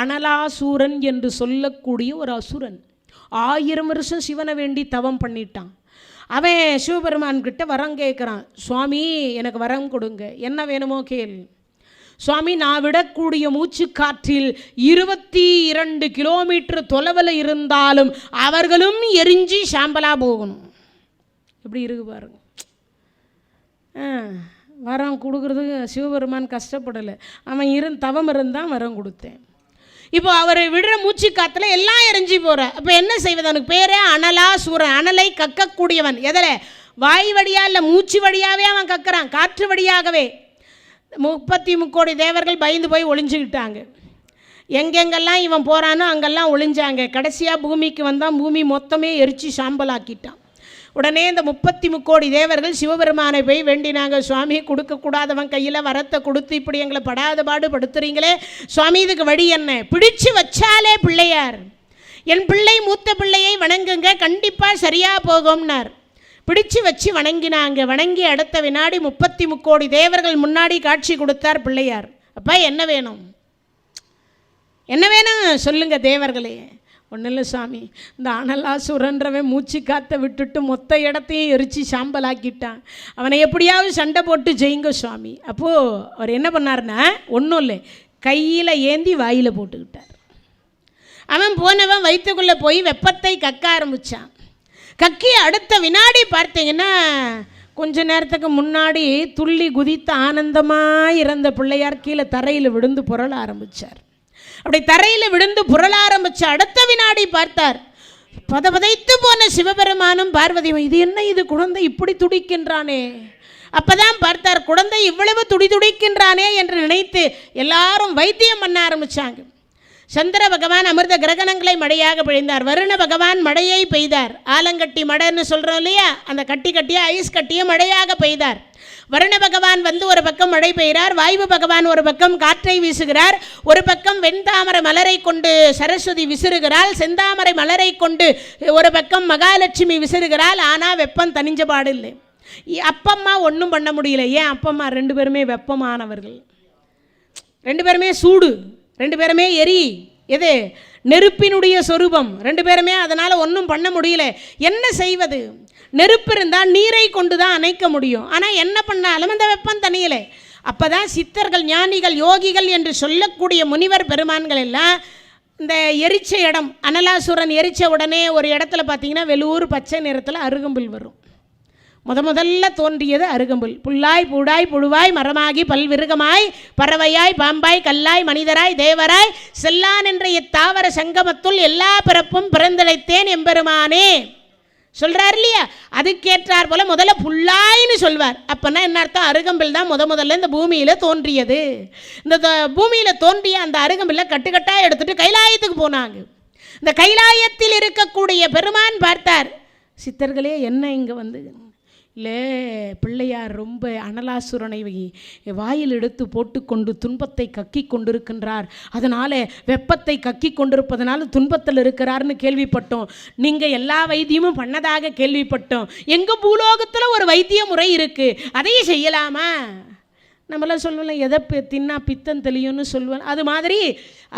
அனலாசூரன் என்று சொல்லக்கூடிய ஒரு அசுரன் 1000 வருஷம் சிவனை வேண்டி தவம் பண்ணிட்டான். அவன் சிவபெருமான் கிட்ட வரம் கேட்குறான். சுவாமி எனக்கு வரம் கொடுங்க, என்ன வேணுமோ கேள். சுவாமி நான் விடக்கூடிய மூச்சு காற்றில் 22 கிலோமீட்டர் தொலைவில் இருந்தாலும் அவர்களும் எரிஞ்சு சாம்பலாக போகணும். எப்படி இருக்கு பாருங்க. வரம் கொடுக்குறதுக்கு சிவபெருமான் கஷ்டப்படலை, அவன் தவம் இருந்தான் வரம் கொடுத்தேன். இப்போ அவர் விடுற மூச்சு காற்றுல எல்லாம் எரிஞ்சு போகிற. அப்போ என்ன செய்வது? அவனுக்கு பேரே அனலாசூரன், அனலை கக்கக்கூடியவன். எதில்? வாய் வழியாக இல்லை, மூச்சு வழியாகவே அவன் கக்குறான், காற்று வழியாகவே. 33 கோடி தேவர்கள் பயந்து போய் ஒளிஞ்சுக்கிட்டாங்க. எங்கெங்கெல்லாம் இவன் போகிறானோ அங்கெல்லாம் ஒளிஞ்சாங்க. கடைசியாக பூமிக்கு வந்தான், பூமி மொத்தமே எரிச்சு சாம்பலாக்கிட்டான். உடனே இந்த 33 கோடி தேவர்கள் சிவபெருமானை போய் வேண்டினாங்க. சுவாமி கொடுக்கக்கூடாதவன் கையில் வரத்தை கொடுத்து இப்படி எங்களை படாத பாடு படுத்துறீங்களே சுவாமி, இதுக்கு வழி என்ன? பிடிச்சு வச்சாலே பிள்ளையார், என் பிள்ளை மூத்த பிள்ளையை வணங்குங்க, கண்டிப்பாக சரியாக போகும்னார். பிடிச்சு வச்சு வணங்கினாங்க. வணங்கி அடுத்த வினாடி 33 கோடி தேவர்கள் முன்னாடி காட்சி கொடுத்தார் பிள்ளையார். அப்பா என்ன வேணும், என்ன வேணும் சொல்லுங்க தேவர்களே. ஒன்றும் இல்லை சாமி, இந்த அனலாசுரன்றவன் மூச்சு காற்றை விட்டுட்டு மொத்த இடத்தையும் எரிச்சு சாம்பலாக்கிட்டான், அவனை எப்படியாவது சண்டை போட்டு ஜெயிங்க சுவாமி. அப்போது அவர் என்ன பண்ணார்னா, ஒன்றும் இல்லை, கையில் ஏந்தி வாயில் போட்டுக்கிட்டார். அவன் போனவன் வயிற்றுக்குள்ளே போய் வெப்பத்தை கக்க ஆரம்பித்தான். கக்கி அடுத்த வினாடி பார்த்தீங்கன்னா கொஞ்ச நேரத்துக்கு முன்னாடி துள்ளி குதித்த ஆனந்தமாக இருந்த பிள்ளையார் கீழே தரையில் விழுந்து புரள ஆரம்பித்தார். அப்படி தரையில் விழுந்து புரள ஆரம்பித்த அடுத்த வினாடி பார்த்தார், பதபதைத்து போன சிவபெருமானும் பார்வதியும். இது என்ன, இது குழந்தை இப்படி துடிக்கின்றானே. அப்போதான் பார்த்தார், குழந்தை இவ்வளவு துடிக்கின்றானே என்று நினைத்து எல்லாரும் வைத்தியம் பண்ண ஆரம்பித்தாங்க. சந்திர பகவான் அமிர்த கிரகணங்களை மழையாக பொழிந்தார். வருண பகவான் மழையை பெய்தார். ஆலங்கட்டி மழைன்னு சொல்கிறோம் இல்லையா, அந்த கட்டியாக ஐஸ் கட்டியை மழையாக பெய்தார். வருண பகவான் வந்து ஒரு பக்கம் மழை பெய்கிறார், வாயு பகவான் ஒரு பக்கம் காற்றை வீசுகிறார், ஒரு பக்கம் வெண்தாமரை மலரை கொண்டு சரஸ்வதி விசிறுகிறாள், செந்தாமரை மலரை கொண்டு ஒரு பக்கம் மகாலட்சுமி விசிறுகிறாள். ஆனால் வெப்பம் தனிஞ்ச பாடு இல்லை. அப்பம்மா ஒன்றும் பண்ண முடியல. ஏன்? அப்பம்மா 2 பேருமே வெப்பமானவர்கள், 2 பேருமே சூடு, 2 பேருமே எரி. எது? நெருப்பினுடைய சொரூபம் 2 பேருமே. அதனால் ஒன்றும் பண்ண முடியல. என்ன செய்வது? நெருப்பு இருந்தால் நீரை கொண்டு தான் அணைக்க முடியும். ஆனால் என்ன பண்ணாலும் அந்த வெப்பம் தனியலை. அப்போ தான் சித்தர்கள், ஞானிகள், யோகிகள் என்று சொல்லக்கூடிய முனிவர் பெருமான்கள் எல்லாம் இந்த எரிச்ச இடம், அனலாசுரன் எரிச்ச உடனே ஒரு இடத்துல பார்த்தீங்கன்னா வெளூர் பச்சை நிறத்தில் அருகம்புல் வரும். முதல்ல தோன்றியது அருகம்புல். புல்லாய் பூடாய் புழுவாய் மரமாகி பல்விருகமாய் பறவையாய் பாம்பாய் கல்லாய் மனிதராய் தேவராய் செல்லான் என்ற இத்தாவர சங்கமத்துள் எல்லா பிறப்பும் பிறந்தழைத்தேன் எம்பெருமானே சொல்கிறார் இல்லையா. அதுக்கேற்றார் போல முதல்ல புல்லாயின்னு சொல்வார். அப்போனா என்ன அர்த்தம்? அருகம்பில் தான் முதல்ல இந்த பூமியில் தோன்றியது. இந்த பூமியில் தோன்றிய அந்த அருகம்பில்லை கட்டுக்கட்டாக எடுத்துகிட்டு கைலாயத்துக்கு போனாங்க. இந்த கைலாயத்தில் இருக்கக்கூடிய பெருமான் பார்த்தார், சித்தர்களே என்ன இங்கே வந்து இல்லை, பிள்ளையார் ரொம்ப அனலாசுரனை வாயில் எடுத்து போட்டுக்கொண்டு துன்பத்தை கக்கி கொண்டிருக்கின்றார், அதனால் வெப்பத்தை கக்கி கொண்டிருப்பதனால துன்பத்தில் இருக்கிறார்னு கேள்விப்பட்டோம். நீங்கள் எல்லா வைத்தியமும் பண்ணதாக கேள்விப்பட்டோம். எங்கள் பூலோகத்தில் ஒரு வைத்திய முறை இருக்குது, அதையும் செய்யலாமா? நம்மளாம் சொல்லுவோம் எதை தின்னா பித்தம் தெளியும்னு சொல்லுவேன். அது மாதிரி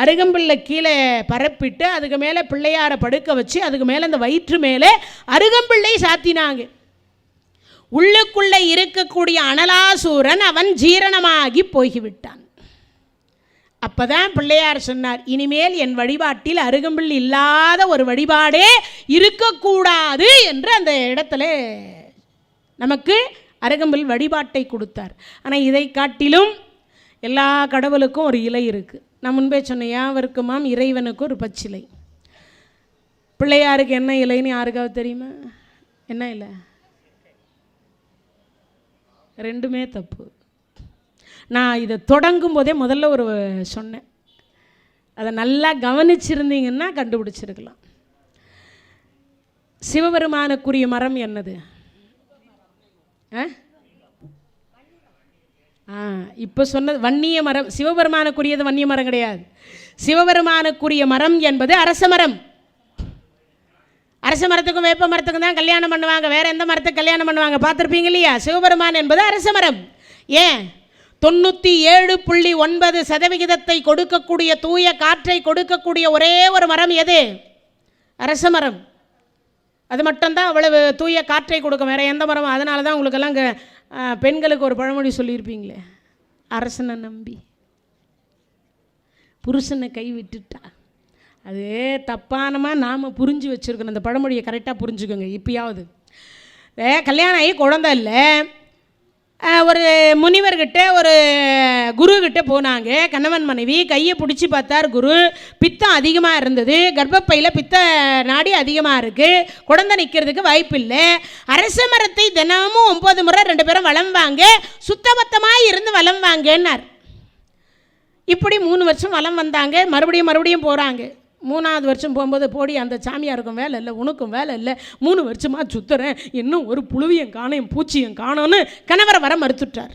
அருகம்பில்லை கீழே பரப்பிட்டு அதுக்கு மேலே பிள்ளையாரை படுக்க வச்சு அதுக்கு மேலே அந்த வயிற்று மேலே அருகம்பிள்ளை சாத்தினாங்க. உள்ளுக்குள்ளே இருக்கக்கூடிய அனலாசூரன் அவன் ஜீரணமாகி போய்விட்டான். அப்போதான் பிள்ளையார் சொன்னார், இனிமேல் என் வழிபாட்டில் அருகம்பில் இல்லாத ஒரு வழிபாடே இருக்கக்கூடாது என்று அந்த இடத்துல நமக்கு அருகம்பில் வழிபாட்டை கொடுத்தார். ஆனால் இதை காட்டிலும் எல்லா கடவுளுக்கும் ஒரு இலை இருக்குது. நான் முன்பே சொன்னேன், யாவருக்குமாம் இறைவனுக்கு ஒரு பச்சிலை. பிள்ளையாருக்கு என்ன இலைன்னு யாருக்காவது தெரியுமா? என்ன இலை? 2மே தப்பு. நான் இதை தொடங்கும் போதே முதல்ல ஒரு சொன்னேன், அதை நல்லா கவனிச்சிருந்தீங்கன்னா கண்டுபிடிச்சிருக்கலாம். சிவபெருமானுக்குரிய மரம் என்னது? இப்போ சொன்னது வன்னிய மரம். சிவபெருமானுக்குரியது வன்னிய மரம் கிடையாது. சிவபெருமானுக்குரிய மரம் என்பது அரச மரம். அரச மரத்துக்கும் வேப்ப மரத்துக்கும் தான் கல்யாணம் பண்ணுவாங்க, வேறு எந்த மரத்துக்கு கல்யாணம் பண்ணுவாங்க பார்த்துருப்பீங்க இல்லையா? சிவபெருமான் என்பது அரச மரம். ஏன் 97.9% கொடுக்கக்கூடிய தூய காற்றை கொடுக்கக்கூடிய ஒரே ஒரு மரம் எது? அரச மரம். அது மட்டும்தான் அவ்வளவு தூய காற்றை கொடுக்கும், வேறு எந்த மரமும். அதனால தான் உங்களுக்கெல்லாம் இங்கே பெண்களுக்கு ஒரு பழமொழி சொல்லியிருப்பீங்களே, அரசனை நம்பி புருஷனை கை விட்டுட்டா. அது தப்பானமாக நாம் புரிஞ்சு வச்சுருக்கணும். அந்த பழமொழியை கரெக்டாக புரிஞ்சுக்கோங்க. இப்பயாவது கல்யாணம் ஆகி குழந்தை இல்லை, ஒரு முனிவர்கிட்ட ஒரு குருக்கிட்ட போனாங்க. கணவன் மனைவி கையை பிடிச்சி பார்த்தார் குரு. பித்தம் அதிகமாக இருந்தது, கர்ப்பப்பையில் பித்த நாடி அதிகமாக இருக்குது, குழந்தை நிற்கிறதுக்கு வாய்ப்பு இல்லை. அரச மரத்தை தினமும் 9 முறை 2 பேரும் வலம் வாங்க, சுத்தபத்தமாக இருந்து வலம் வாங்கன்னார். இப்படி 3 வருஷம் வலம் வந்தாங்க. மறுபடியும் போகிறாங்க. 3ஆவது வருஷம் போகும்போது, போடி அந்த சாமியாருக்கும் வேலை இல்லை, உனக்கும் வேலை இல்லை, 3 வருஷமாக சுற்றுறேன், இன்னும் ஒரு புழுவியும் காணும் பூச்சியும் காணும்னு கணவரை வர மறுத்துட்டார்.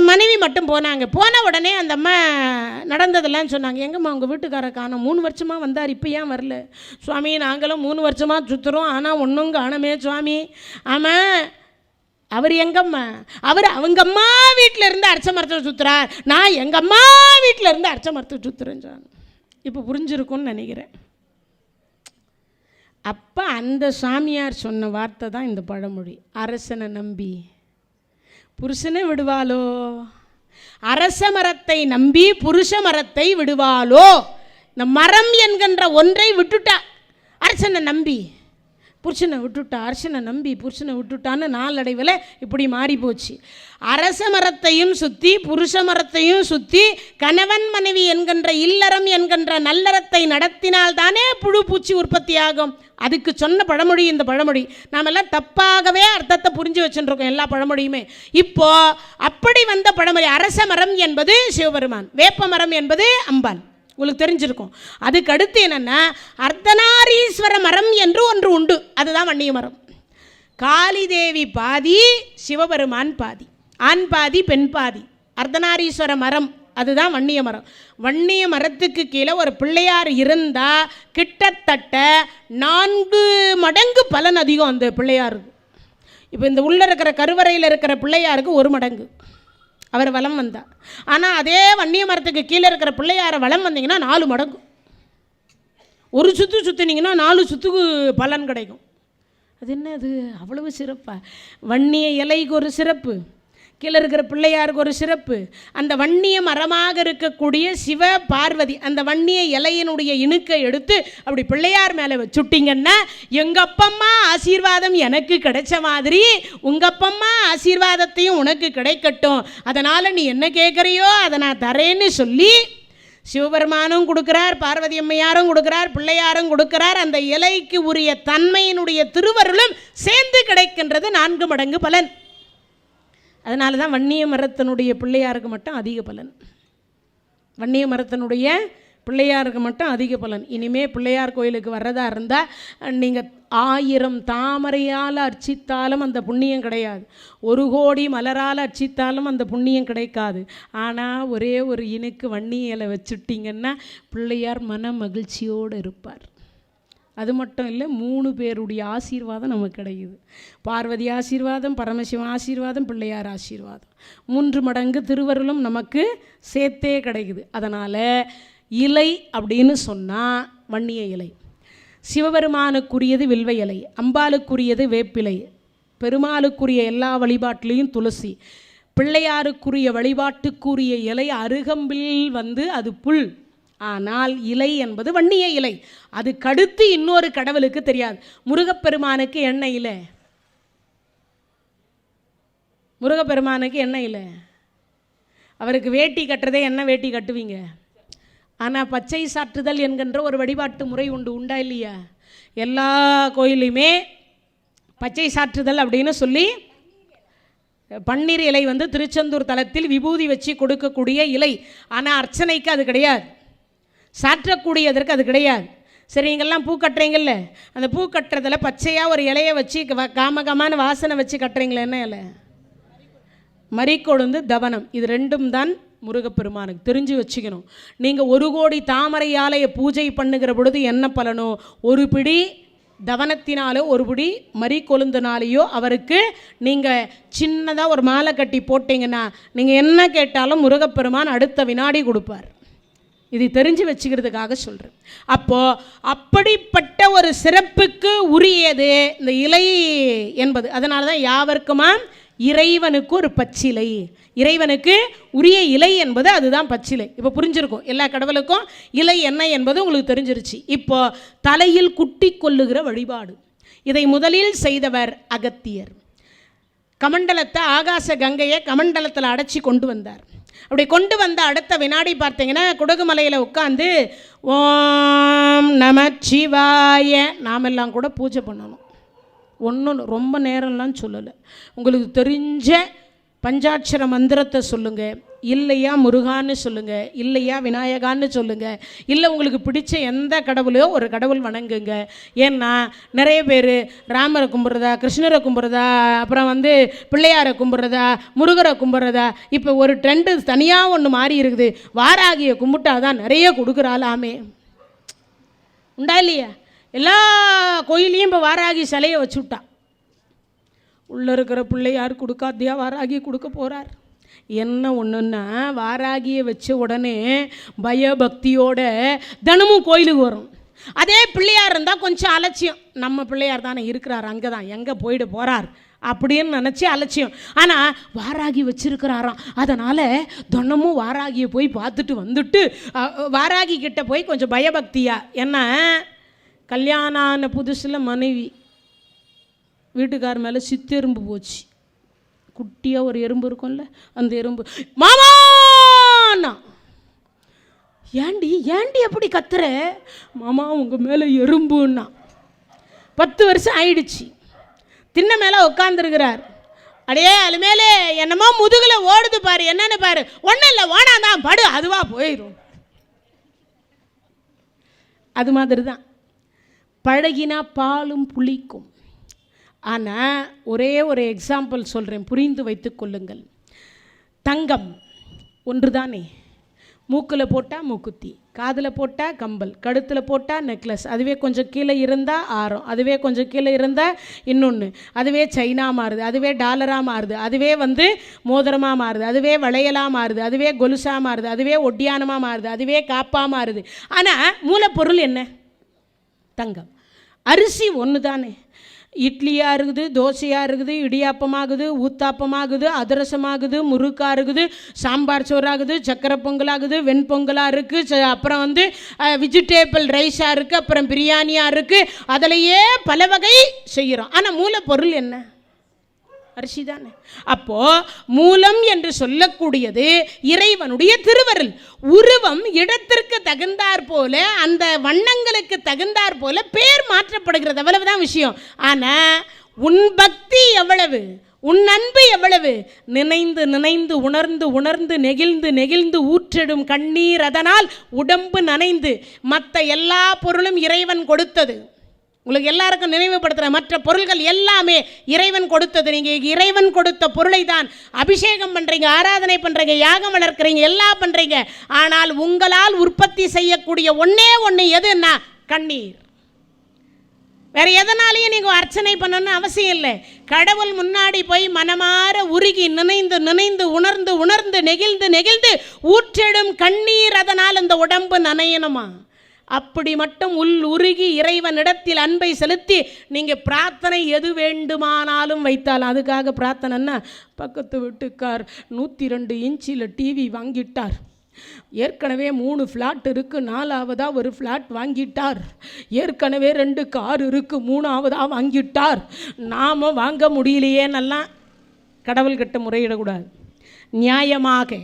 மனைவி மட்டும் போனாங்க. போன உடனே அந்த அம்மா நடந்ததெல்லாம் சொன்னாங்க. எங்கம்மா உங்கள் வீட்டுக்கார காணோம், 3 வருஷமாக வந்தார், இப்போ ஏன் வரல? சுவாமி நாங்களும் 3 வருஷமாக சுற்றுறோம், ஆனால் ஒன்றும் காணமே சுவாமி. ஆமாம், அவர் எங்கம்மா? அவர் அவங்க அம்மா வீட்டில் இருந்து அரச மரத்தை சுற்றுறார், நான் எங்கள் அம்மா வீட்டில் இருந்து அரச மரத்தை சுற்றுறேன்னு சொன்னாங்க. இப்போ புரிஞ்சிருக்கும்னு நினைக்கிறேன். அப்போ அந்த சாமியார் சொன்ன வார்த்தை தான் இந்த பழமொழி, அரசனை நம்பி புருஷனை விடுவாளோ, அரச மரத்தை நம்பி புருஷ மரத்தை விடுவாளோ. இந்த மரம் என்கின்ற ஒன்றை விட்டுட்டா, அரசனை நம்பி புருஷனை விட்டுட்டா, அரசனை நம்பி புருஷனை விட்டுட்டான்னு நாளடைவில் இப்படி மாறி போச்சு. அரச மரத்தையும் சுற்றி புருஷ மரத்தையும் சுற்றி கணவன் மனைவி என்கின்ற இல்லறம் என்கின்ற நல்லறத்தை நடத்தினால் தானே புழு பூச்சி உற்பத்தி ஆகும். அதுக்கு சொன்ன பழமொழி இந்த பழமொழி. நாமெல்லாம் தப்பாகவே அர்த்தத்தை புரிஞ்சு வச்சுருக்கோம் எல்லா பழமொழியுமே. இப்போ அப்படி வந்த பழமொழி. அரச மரம் என்பது சிவபெருமான், வேப்ப மரம் என்பது அம்பாள், உங்களுக்கு தெரிஞ்சிருக்கும். அதுக்கு அடுத்து என்னென்னா அர்த்தநாரீஸ்வர மரம் என்று ஒன்று உண்டு, அதுதான் வன்னிய மரம். காளிதேவி பாதி, சிவபெருமான் பாதி, ஆண் பாதி பெண் பாதி. அர்த்தநாரீஸ்வர மரம் அதுதான் வன்னிய மரம். வன்னிய மரத்துக்கு கீழே ஒரு பிள்ளையார் இருந்தால் கிட்டத்தட்ட 4 மடங்கு பலன் அதிகம் அந்த பிள்ளையாருக்கு. இப்போ இந்த உள்ளே இருக்கிற கருவறையில் இருக்கிற பிள்ளையாருக்கு 1 மடங்கு அவர் வலம் வந்தார். ஆனால் அதே வன்னிய மரத்துக்கு கீழே இருக்கிற பிள்ளையாரை வலம் வந்தீங்கன்னா 4 மடங்கு. ஒரு சுற்று சுற்றினீங்கன்னா 4 சுற்றுக்கு பலன் கிடைக்கும். அது என்ன, அது அவ்வளவு சிறப்பா? வன்னிய இலைக்கு ஒரு சிறப்பு, கீழே இருக்கிற பிள்ளையாருக்கு ஒரு சிறப்பு. அந்த வன்னிய மரமாக இருக்கக்கூடிய சிவ பார்வதி அந்த வன்னிய இலையினுடைய இணுக்கை எடுத்து அப்படி பிள்ளையார் மேலே வச்சுட்டிங்கன்னா எங்கள் அப்பம்மா ஆசீர்வாதம் எனக்கு கிடைச்ச மாதிரி உங்கள் அப்பம்மா ஆசீர்வாதத்தையும் உனக்கு கிடைக்கட்டும், அதனால் நீ என்ன கேட்குறியோ அதை நான் தரேன்னு சொல்லி சிவபெருமானும் கொடுக்குறார், பார்வதி அம்மையாரும் கொடுக்குறார், பிள்ளையாரும் கொடுக்குறார். அந்த இலைக்கு உரிய தன்மையினுடைய திருவருளும் சேர்ந்து கிடைக்கின்றது 4 மடங்கு பலன். அதனால தான் வன்னிய மரத்தினுடைய பிள்ளையாருக்கு மட்டும் அதிக பலன். வன்னிய மரத்தினுடைய பிள்ளையாருக்கு மட்டும் அதிக பலன். இனிமேல் பிள்ளையார் கோயிலுக்கு வர்றதா இருந்தால் நீங்கள் 1000 தாமரையால் அர்ச்சித்தாலும் அந்த புண்ணியம் கிடையாது, 1 கோடி மலரால் அர்ச்சித்தாலும் அந்த புண்ணியம் கிடைக்காது. ஆனால் ஒரே ஒரு இனுக்கு வன்னிய இலை வச்சுட்டிங்கன்னா பிள்ளையார் மன மகிழ்ச்சியோடு இருப்பார். அது மட்டும் இல்லை, 3 பேருடைய ஆசீர்வாதம் நமக்கு கிடைக்குது. பார்வதி ஆசீர்வாதம், பரமசிவன் ஆசீர்வாதம், பிள்ளையார் ஆசீர்வாதம், 3 மடங்கு திருவருளும் நமக்கு சேர்த்தே கிடைக்குது. அதனால் இலை அப்படின்னு சொன்னால் வன்னிய இலை. சிவபெருமானுக்குரியது வில்வ இலை, அம்பாளுக்குரியது வேப்பிலை, பெருமாளுக்குரிய எல்லா வழிபாட்டிலையும் துளசி, பிள்ளையாருக்குரிய வழிபாட்டுக்குரிய இலை அருகம்பில் அது புல். ஆனால் இலை என்பது வன்னிய இலை. அது கடுத்து இன்னொரு கடவுளுக்கு தெரியாது. முருகப்பெருமானுக்கு என்ன இலை? முருகப்பெருமானுக்கு என்ன இலை? அவருக்கு வேட்டி கட்டுறதே என்ன வேட்டி கட்டுவீங்க? ஆனால் பச்சை சாற்றுதல் என்கின்ற ஒரு வழிபாட்டு முறை உண்டா இல்லையா? எல்லா கோயிலையுமே பச்சை சாற்றுதல் அப்படின்னு சொல்லி பன்னீர் இலை திருச்செந்தூர் தலத்தில் விபூதி வச்சு கொடுக்கக்கூடிய இலை. ஆனால் அர்ச்சனைக்கு அது கிடையாது, சாற்றக்கூடியதற்கு அது கிடையாது. சரி, நீங்கள்லாம் பூ கட்டுறீங்கல்ல, அந்த பூ கட்டுறதில் பச்சையாக ஒரு இலையை வச்சு காமகமான வாசனை வச்சு கட்டுறீங்களே, என்ன இலை? மறிக்கொழுந்து, தவனம். இது 2ம் தான் முருகப்பெருமானுக்கு. தெரிஞ்சு வச்சுக்கணும். நீங்கள் 1 கோடி தாமரை ஆலய பூஜை பண்ணுகிற பொழுது என்ன பலனோ, 1 பிடி தவனத்தினாலோ ஒரு பிடி மறி கொழுந்தினாலேயோ அவருக்கு நீங்கள் சின்னதாக ஒரு மாலை கட்டி போட்டிங்கன்னா நீங்கள் என்ன கேட்டாலும் முருகப்பெருமான் அடுத்த வினாடி கொடுப்பார். இது தெரிஞ்சு வச்சுக்கிறதுக்காக சொல்கிறேன். அப்போது அப்படிப்பட்ட ஒரு சிறப்புக்கு உரியது இந்த இலை என்பது. அதனால தான் யாவர்க்குமா இறைவனுக்கு ஒரு பச்சிலை, இறைவனுக்கு உரிய இலை என்பது அதுதான் பச்சிலை. இப்போ புரிஞ்சிருக்கும், எல்லா கடவுளுக்கும் இலை என்ன என்பது உங்களுக்கு தெரிஞ்சிருச்சு. இப்போ தலையில் குட்டி கொள்ளுகிற வழிபாடு, இதை முதலில் செய்தவர் அகத்தியர். கமண்டலத்தை, ஆகாச கங்கையை கமண்டலத்தில் அடைச்சி கொண்டு வந்தார். அப்படி கொண்டு வந்த அடுத்த வினாடி பார்த்தீங்கன்னா குடகுமலையில் உட்காந்து ஓம் நமச்சிவாய நாமெல்லாம் கூட பூஜை பண்ணணும். ஒன்றும் ரொம்ப நேரம்லாம் சொல்லலை, உங்களுக்கு தெரிஞ்ச பஞ்சாட்சர மந்திரத்தை சொல்லுங்கள், இல்லையா முருகான்னு சொல்லுங்கள், இல்லையா விநாயகான்னு சொல்லுங்கள், இல்லை உங்களுக்கு பிடிச்ச எந்த கடவுளையோ ஒரு கடவுள் வணங்குங்க. ஏன்னா நிறைய பேர் ராமரை கும்பிட்றதா, கிருஷ்ணரை கும்பிட்றதா, அப்புறம் பிள்ளையாரை கும்பிட்றதா, முருகரை கும்பிட்றதா. இப்போ ஒரு ட்ரெண்டு தனியாக ஒன்று மாறி இருக்குது, வாராகியை கும்பிட்டாதான் நிறைய கொடுக்குறாளாமே. உண்டா இல்லையா? எல்லா கோயிலையும் இப்போ வாராகி சிலையை வச்சு விட்டா. உள்ளே இருக்கிற பிள்ளையார் கொடுக்காத்தியா வாராகி கொடுக்க போகிறார். என்ன ஒன்றுன்னா வாராகியை வச்ச உடனே பயபக்தியோட தினமும் கோயிலுக்கு வரும். அதே பிள்ளையார் இருந்தால் கொஞ்சம் அலட்சியம், நம்ம பிள்ளையார் தானே இருக்கிறார் அங்கே தான், எங்கே போயிட்டு போகிறார் அப்படின்னு நினச்சி அலட்சியம். ஆனால் வாராகி வச்சிருக்கிறாராம், அதனால் தினமும் வாராகியை போய் பார்த்துட்டு வந்துட்டு வாராகி கிட்ட போய் கொஞ்சம் பயபக்தியா. என்ன கல்யாணம் ஆன புதுசில் மனைவி வீட்டுக்கார மேலே சித்தெரும்பு போச்சு. குட்டியாக ஒரு எறும்பு இருக்கும்ல, அந்த எறும்பு மாமாண்ணா, ஏண்டி ஏண்டி அப்படி கத்துற? மாமா உங்கள் மேலே எறும்புன்னா. 10 வருஷம் ஆயிடுச்சு. தின்ன மேலே உட்காந்துருக்கிறார். அடையே அது மேலே என்னமோ முதுகில் ஓடுது பாரு, என்னன்னு பாரு. ஒன்றும் இல்லை, ஓனாதான் படு, அதுவாக போயிடும். அது மாதிரி தான் பழகினா பாலும் புளிக்கும். ஆனால் ஒரே ஒரு எக்ஸாம்பிள் சொல்கிறேன், புரிந்து வைத்து கொள்ளுங்கள். தங்கம் ஒன்று தானே, மூக்கில் போட்டால் மூக்குத்தி, காதில் போட்டால் கம்பல், கழுத்தில் போட்டால் நெக்லஸ், அதுவே கொஞ்சம் கீழே இருந்தால் ஆரம், அதுவே கொஞ்சம் கீழே இருந்தால் இன்னொன்று, அதுவே சைனா மாறுது, அதுவே டாலராக மாறுது, அதுவே மோதிரமாக மாறுது, அதுவே வளையலாக மாறுது, அதுவே கொலுசாக மாறுது, அதுவே ஒட்டியானமாக மாறுது, அதுவே காப்பாக மாறுது. ஆனால் மூலப்பொருள் என்ன? தங்கம். அரிசி ஒன்று தானே, இட்லியாக இருக்குது, தோசையாக இருக்குது, இடியாப்பமாகுது, ஊத்தாப்பமாகுது, அதிரசமாகுது, முறுக்காக இருக்குது, சாம்பார் சோறாகுது, சக்கரை பொங்கலாகுது, வெண்பொங்கலாக இருக்குது, அப்புறம் வெஜிடேபிள் ரைஸாக இருக்குது, அப்புறம் பிரியாணியாக இருக்குது. அதிலையே பல வகை செய்கிறோம். ஆனால் மூலப்பொருள் என்ன? அரிசி தானே. அப்போது மூலம் என்று சொல்லக்கூடியது இறைவனுடைய திருவருள். உருவம் இடத்திற்கு தகுந்தாற் போல, அந்த வண்ணங்களுக்கு தகுந்தாற் போல பேர் மாற்றப்படுகிறது, அவ்வளவுதான் விஷயம். ஆனால் உன் பக்தி எவ்வளவு, உன் அன்பு எவ்வளவு, நினைந்து நினைந்து உணர்ந்து உணர்ந்து நெகிழ்ந்து நெகிழ்ந்து ஊற்றிடும் கண்ணீர், அதனால் உடம்பு நனைந்து. மற்ற எல்லா பொருளும் இறைவன் கொடுத்தது. உங்களுக்கு எல்லாருக்கும் நினைவுபடுத்துகிற மற்ற பொருள்கள் எல்லாமே இறைவன் கொடுத்தது. நீங்கள் இறைவன் கொடுத்த பொருளை தான் அபிஷேகம் பண்ணுறீங்க, ஆராதனை பண்ணுறீங்க, யாகம் வளர்க்குறீங்க, எல்லாம் பண்ணுறீங்க. ஆனால் உங்களால் உற்பத்தி செய்யக்கூடிய ஒன்றே ஒன்று எதுன்னா கண்ணீர். வேறு எதனாலையும் நீங்கள் அர்ச்சனை பண்ணணும்னு அவசியம் இல்லை. கடவுள் முன்னாடி போய் மனமாற உருகி நினைந்து நினைந்து உணர்ந்து உணர்ந்து நெகிழ்ந்து நெகிழ்ந்து ஊற்றிடும் கண்ணீர், அதனால் இந்த உடம்பு நனையணுமா? அப்படி மட்டும் உருகி இறைவனிடத்தில் அன்பை செலுத்தி நீங்கள் பிரார்த்தனை எது வேண்டுமானாலும் வைத்தாலும். அதுக்காக பிரார்த்தனைன்னா பக்கத்து வீட்டுக்கார் 102 இன்ச்சில் டிவி வாங்கிட்டார், ஏற்கனவே 3 ஃப்ளாட் இருக்குது, 4ஆவதாக ஒரு ஃப்ளாட் வாங்கிட்டார், ஏற்கனவே 2 கார் இருக்குது, 3ஆவதாக வாங்கிட்டார், நாம் வாங்க முடியலையேன்னெல்லாம் கடவுள்கிட்ட முறையிடக்கூடாது. நியாயமாக,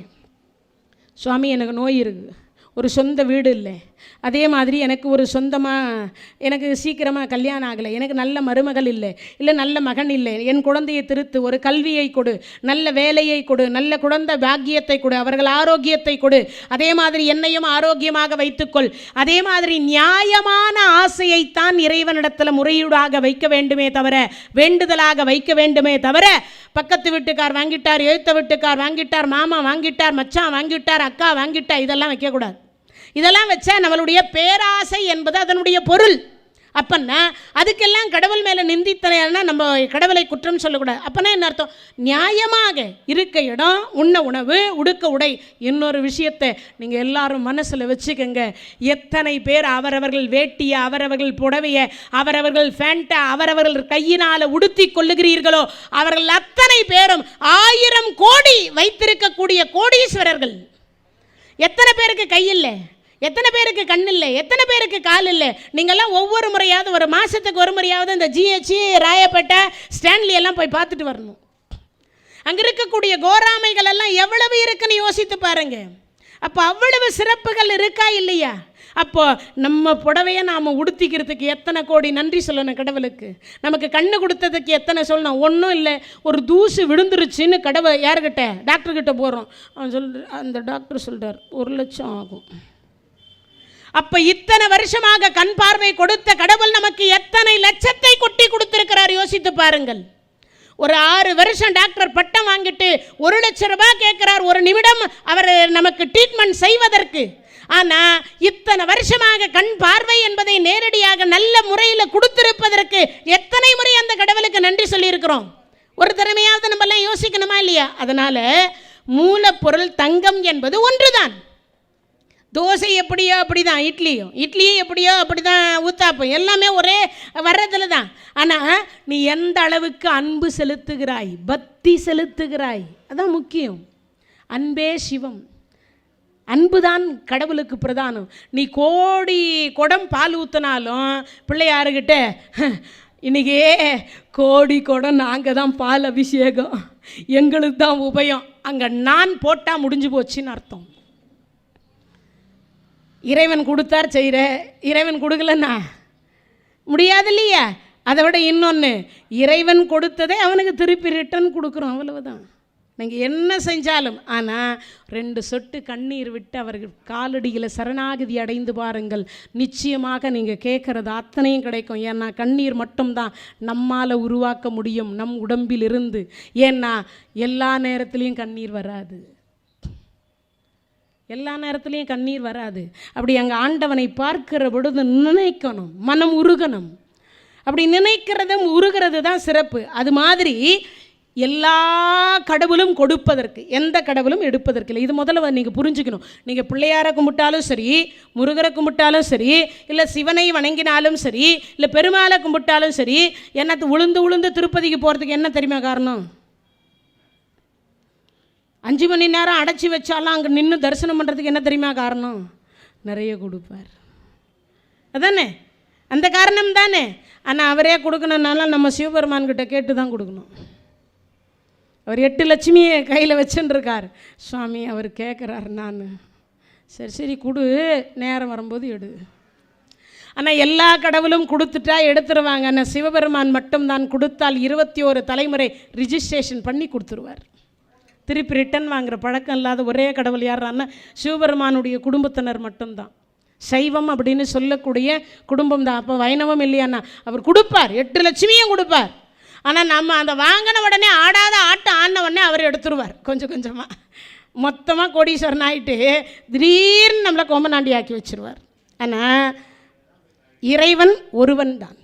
சுவாமி எனக்கு நோய் இருக்குது, ஒரு சொந்த வீடு இல்லை, அதே மாதிரி எனக்கு ஒரு எனக்கு சீக்கிரமாக கல்யாணம் ஆகலை, எனக்கு நல்ல மருமகள் இல்லை, இல்லை நல்ல மகன் இல்லை, என் குழந்தையை திருத்து, ஒரு கல்வியை கொடு, நல்ல வேலையை கொடு, நல்ல குழந்தை பாக்கியத்தை கொடு, அவர்கள் ஆரோக்கியத்தை கொடு, அதே மாதிரி என்னையும் ஆரோக்கியமாக வைத்துக்கொள். அதே மாதிரி நியாயமான ஆசையைத்தான் இறைவனிடத்தில் முறையீடாக வைக்க வேண்டுமே தவிர, வேண்டுதலாக வைக்க வேண்டுமே தவிர, பக்கத்து வீட்டுக்கார் வாங்கிட்டார், எழுத்த வீட்டுக்கார் வாங்கிட்டார், மாமா வாங்கிட்டார், மச்சான் வாங்கிட்டார், அக்கா வாங்கிட்டார், இதெல்லாம் வைக்கக்கூடாது. இதெல்லாம் வச்சா நம்மளுடைய பேராசை என்பது அதனுடைய பொருள். அப்பன்னா அதுக்கெல்லாம் கடவுள் மேலே நிந்தித்தனா நம்ம கடவுளை குற்றம் சொல்லக்கூடாது. அப்போனா என்ன அர்த்தம்? நியாயமாக இருக்க இடம், உண்ண உணவு, உடுக்க உடை. இன்னொரு விஷயத்தை நீங்கள் எல்லாரும் மனசில் வச்சுக்கோங்க. எத்தனை பேர் அவரவர்கள் வேட்டியை, அவரவர்கள் புடவையை, அவரவர்கள் ஃபேண்ட்டை அவரவர்கள் கையினால் உடுத்தி கொள்ளுகிறீர்களோ அவர்கள் அத்தனை பேரும் 1000 கோடி வைத்திருக்கக்கூடிய கோடீஸ்வரர்கள். எத்தனை பேருக்கு கை இல்லை, எத்தனை பேருக்கு கண் இல்லை, எத்தனை பேருக்கு கால் இல்லை? நீங்கள்லாம் ஒவ்வொரு முறையாவது, ஒரு மாதத்துக்கு ஒரு முறையாவது இந்த ஜிஹெச், ராயப்பேட்டை, ஸ்டான்லி எல்லாம் போய் பார்த்துட்டு வரணும். அங்கே இருக்கக்கூடிய கோராமைகள் எல்லாம் எவ்வளவு இருக்குன்னு யோசித்து பாருங்க. அப்போ அவ்வளவு சிறப்புகள் இருக்கா இல்லையா? அப்போ நம்ம புடவையை நாம் உடுத்திக்கிறதுக்கு எத்தனை கோடி நன்றி சொல்லணும் கடவுளுக்கு. நமக்கு கண்ணு கொடுத்ததுக்கு எத்தனை சொல்லணும்? ஒன்றும் இல்லை, ஒரு தூசு விழுந்துருச்சுன்னு கடவுள் யார்கிட்ட? டாக்டர்கிட்ட போகிறோம். அவன் அந்த டாக்டர் சொல்கிறார் 1 லட்சம் ஆகும். அப்ப இத்தனை வருஷமாக கண் பார்வை கொடுத்த கடவுள் நமக்கு எத்தனை லட்சத்தை கொட்டி கொடுத்திருக்கிறார் யோசித்து பாருங்கள். ஒரு 6 வருஷம் டாக்டர் பட்டம் வாங்கிட்டு 1 லட்சம் ரூபாய் கேட்கிறார் ஒரு நிமிடம் அவர் நமக்கு ட்ரீட்மெண்ட் செய்வதற்கு. ஆனால் இத்தனை வருஷமாக கண் பார்வை என்பதை நேரடியாக நல்ல முறையில் கொடுத்திருப்பதற்கு எத்தனை முறை அந்த கடவுளுக்கு நன்றி சொல்லியிருக்கிறோம்? ஒரு திறமையாவது நம்ம எல்லாம் யோசிக்கணுமா இல்லையா? அதனால மூலப்பொருள் தங்கம் என்பது ஒன்றுதான். தோசை எப்படியோ அப்படி தான், இட்லியும் எப்படியோ அப்படி தான், ஊத்தாப்பம் எல்லாமே ஒரே வர்றதுல தான். ஆனால் நீ எந்த அளவுக்கு அன்பு செலுத்துகிறாய், பக்தி செலுத்துகிறாய், அதான் முக்கியம். அன்பே சிவம், அன்புதான் கடவுளுக்கு பிரதானம். நீ கோடி குடம் பால் ஊற்றினாலும் பிள்ளையாருக்கிட்ட இன்றைக்கே கோடி குடம் நாங்கள் தான் பால் அபிஷேகம், எங்களுக்கு தான் உபயம், அங்கே நான் போட்டால் முடிஞ்சு போச்சுன்னு அர்த்தம். இறைவன் கொடுத்தார் செய்கிற, இறைவன் கொடுக்கலன்னா முடியாது இல்லையா? அதை விட இன்னொன்று, இறைவன் கொடுத்ததை அவனுக்கு திருப்பி ரிட்டர்ன் கொடுக்குறோம், அவ்வளவுதான். நீங்கள் என்ன செஞ்சாலும். ஆனால் 2 சொட்டு கண்ணீர் விட்டு அவர்கள் காலடியில் சரணாகதி அடைந்து பாருங்கள், நிச்சயமாக நீங்கள் கேட்குறது அத்தனையும் கிடைக்கும். ஏன்னா கண்ணீர் மட்டும்தான் நம்மால் உருவாக்க முடியும் நம் உடம்பில் இருந்து. ஏன்னா எல்லா நேரத்துலேயும் கண்ணீர் வராது, எல்லா நேரத்துலையும் கண்ணீர் வராது. அப்படி அங்கே ஆண்டவனை பார்க்கிற பொழுது நினைக்கணும், மனம் உருகணும். அப்படி நினைக்கிறதும் உருகிறது தான் சிறப்பு. அது மாதிரி எல்லா கடவுளும் கொடுப்பதற்கு, எந்த கடவுளும் எடுப்பதற்கு இல்லை. இது முதல்ல நீங்கள் புரிஞ்சுக்கணும். நீங்கள் பிள்ளையாரை கும்பிட்டாலும் சரி, முருகரை கும்பிட்டாலும் சரி, இல்லை சிவனை வணங்கினாலும் சரி, இல்லை பெருமாளை கும்பிட்டாலும் சரி, என்னத்து உளுந்து திருப்பதிக்கு போகிறதுக்கு என்ன தெரியுமா காரணம்? 5 மணி நேரம் அடைச்சி வச்சாலும் அங்கே நின்று தரிசனம் பண்ணுறதுக்கு என்ன தெரியுமா காரணம்? நிறைய கொடுப்பார், அதானே? அந்த காரணம் தானே. ஆனால் அவரே கொடுக்கணுன்னால நம்ம சிவபெருமான்கிட்ட கேட்டு தான் கொடுக்கணும். அவர் 8 லட்சுமியை கையில் வச்சுருக்கார். சுவாமி அவர் கேட்குறாரு, நான் சரி கொடு, நேரம் வரும்போது எடு. ஆனால் எல்லா கடவுளும் கொடுத்துட்டா எடுத்துருவாங்க. ஆனால் சிவபெருமான் மட்டும்தான் கொடுத்தால் 21 தலைமுறை ரிஜிஸ்ட்ரேஷன் பண்ணி கொடுத்துருவார். திருப்பி ரிட்டன் வாங்குகிற பழக்கம் இல்லாத ஒரே கடவுள் யாரான்னா சிவபெருமானுடைய குடும்பத்தினர் மட்டும்தான். சைவம் அப்படின்னு சொல்லக்கூடிய குடும்பம் தான். அப்போ வைணவம் இல்லையான்னா அவர் கொடுப்பார், 8 லட்சுமியும் கொடுப்பார். ஆனால் நம்ம அந்த வாங்கின உடனே ஆடாத ஆட்டம் ஆடின உடனே அவர் எடுத்துருவார். கொஞ்சம் கொஞ்சமாக மொத்தமாக கோடீஸ்வரன் ஆகிட்டு திடீர்னு நம்மளை கோமநாண்டி ஆக்கி வச்சுருவார். ஆனால் இறைவன் ஒருவன் தான்.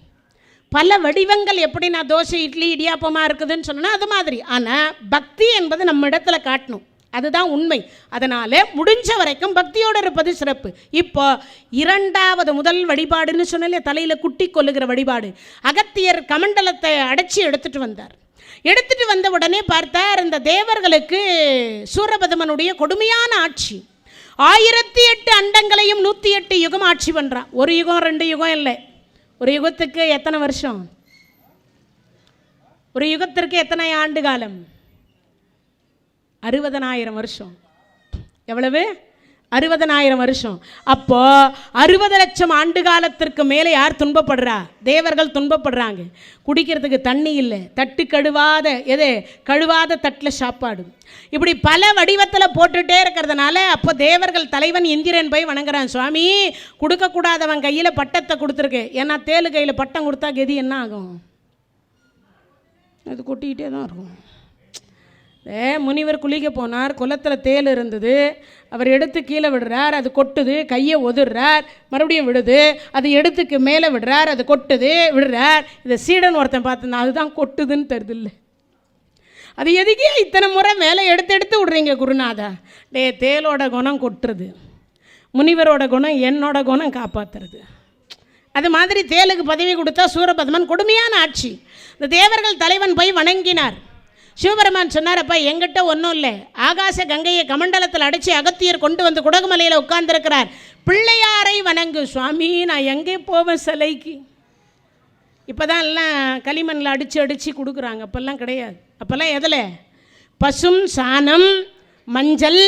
பல வடிவங்கள், எப்படி நான் தோசை இட்லி இடியாப்பமாக இருக்குதுன்னு சொன்னால் அது மாதிரி. ஆனால் பக்தி என்பது நம்ம இடத்துல காட்டணும், அதுதான் உண்மை. அதனால் முடிஞ்ச வரைக்கும் பக்தியோடு இருப்பது சிறப்பு. இப்போ 2வது முதல் வழிபாடுன்னு சொன்னாலே தலையில் குட்டி கொள்ளுகிற வழிபாடு. அகத்தியர் கமண்டலத்தை அடைச்சி எடுத்துகிட்டு வந்தார். எடுத்துகிட்டு வந்த உடனே பார்த்தார், இந்த தேவர்களுக்கு சூரபதமனுடைய கொடுமையான ஆட்சி. 1008 அண்டங்களையும் 108 யுகம் ஆட்சி பண்ணுறான். ஒரு யுகம் 2 யுகம் இல்லை. ஒரு யுகத்துக்கு எத்தனை வருஷம்? ஒரு யுகத்திற்கு எத்தனை ஆண்டு காலம்? 60,000 வருஷம். எவ்வளவு? 60,000 வருஷம். அப்போ 60 லட்சம் ஆண்டு காலத்திற்கு மேலே யார் துன்பப்படுறா? தேவர்கள் துன்பப்படுறாங்க. குடிக்கிறதுக்கு தண்ணி இல்லை, தட்டு கழுவாத, கழுவாத தட்டில் சாப்பாடு, இப்படி பல வடிவத்தில் போட்டுகிட்டே இருக்கிறதுனால அப்போ தேவர்கள் தலைவன் இந்திரன் போய் வணங்குறான். சுவாமி, கொடுக்கக்கூடாதவன் கையில் பட்டத்தை கொடுத்துருக்கு. ஏன்னா தேளு கையில் பட்டம் கொடுத்தா கதி என்ன ஆகும்? அது கொட்டிக்கிட்டே தான் இருக்கும். முனிவர் குளிக்க போனார், குளத்தில் தேல் இருந்தது, அவர் எடுத்து கீழே விடுறார், அது கொட்டுது, கையை ஒதுறார், மறுபடியும் விடுது, அது எடுத்துக்கு மேலே விடுறார், அது கொட்டுது, விடுறார். இதை சீடன் ஒருத்தன் பார்த்துனா அதுதான் கொட்டுதுன்னு தெரியுது இல்லை, அது எதுக்கே இத்தனை முறை மேலே எடுத்து எடுத்து விட்றீங்க குருநாதா? தேலோட குணம் கொட்டுறது, முனிவரோட குணம் என்னோட குணம் காப்பாற்றுறது. அது மாதிரி தேலுக்கு பதவி கொடுத்தா சூரபத்மன் கொடுமையான ஆட்சி. இந்த தேவர்கள் தலைவன் போய் வணங்கினார். சிவபெருமான் சொன்னார், அப்பா எங்கிட்ட ஒன்றும் இல்லை, ஆகாச கங்கையை கமண்டலத்தில் அடைச்சி அகத்தியர் கொண்டு வந்து குடகுமலையில் உட்கார்ந்துருக்கிறார், பிள்ளையாரை வணங்கு. சுவாமி நான் எங்கே போவேன் சிலைக்கு? இப்போ தான் எல்லாம் களிமண்ணில் அடித்து அடித்து கொடுக்குறாங்க, அப்போல்லாம் கிடையாது. அப்போல்லாம் எதில்? பசும் சாணம், மஞ்சள்,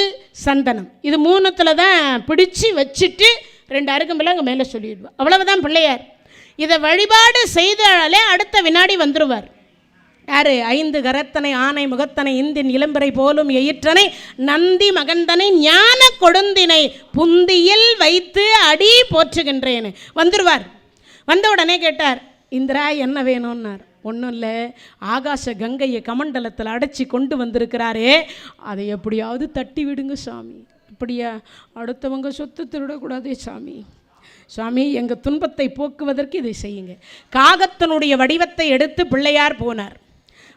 சந்தனம், இது மூணுத்தில் தான் பிடிச்சி வச்சுட்டு 2 அருகம்புல அங்கே மேலே சொல்லிடுவோம், அவ்வளவுதான் பிள்ளையார். இதை வழிபாடு செய்தாலே அடுத்த வினாடி வந்துடுவார். யார்? 5 கரத்தனை ஆனை முகத்தனை இந்தின் இளம்பரை போலும் எயிற்றனை நந்தி மகந்தனை ஞான கொடுந்தினை புந்தியில் வைத்து அடி போற்றுகின்றேன் வந்துடுவார். வந்த உடனே கேட்டார், இந்திரா என்ன வேணும்னார். ஒன்றும் இல்லை, ஆகாச கங்கையை கமண்டலத்தில் அடைச்சி கொண்டு வந்திருக்கிறாரே, அதை எப்படியாவது தட்டி விடுங்க சாமி. அப்படியா? அடுத்தவங்க சொத்து திருடக்கூடாதே சாமி. சுவாமி எங்கள் துன்பத்தை போக்குவதற்கு இதை செய்யுங்க. காகத்தினுடைய வடிவத்தை எடுத்து பிள்ளையார் போனார்.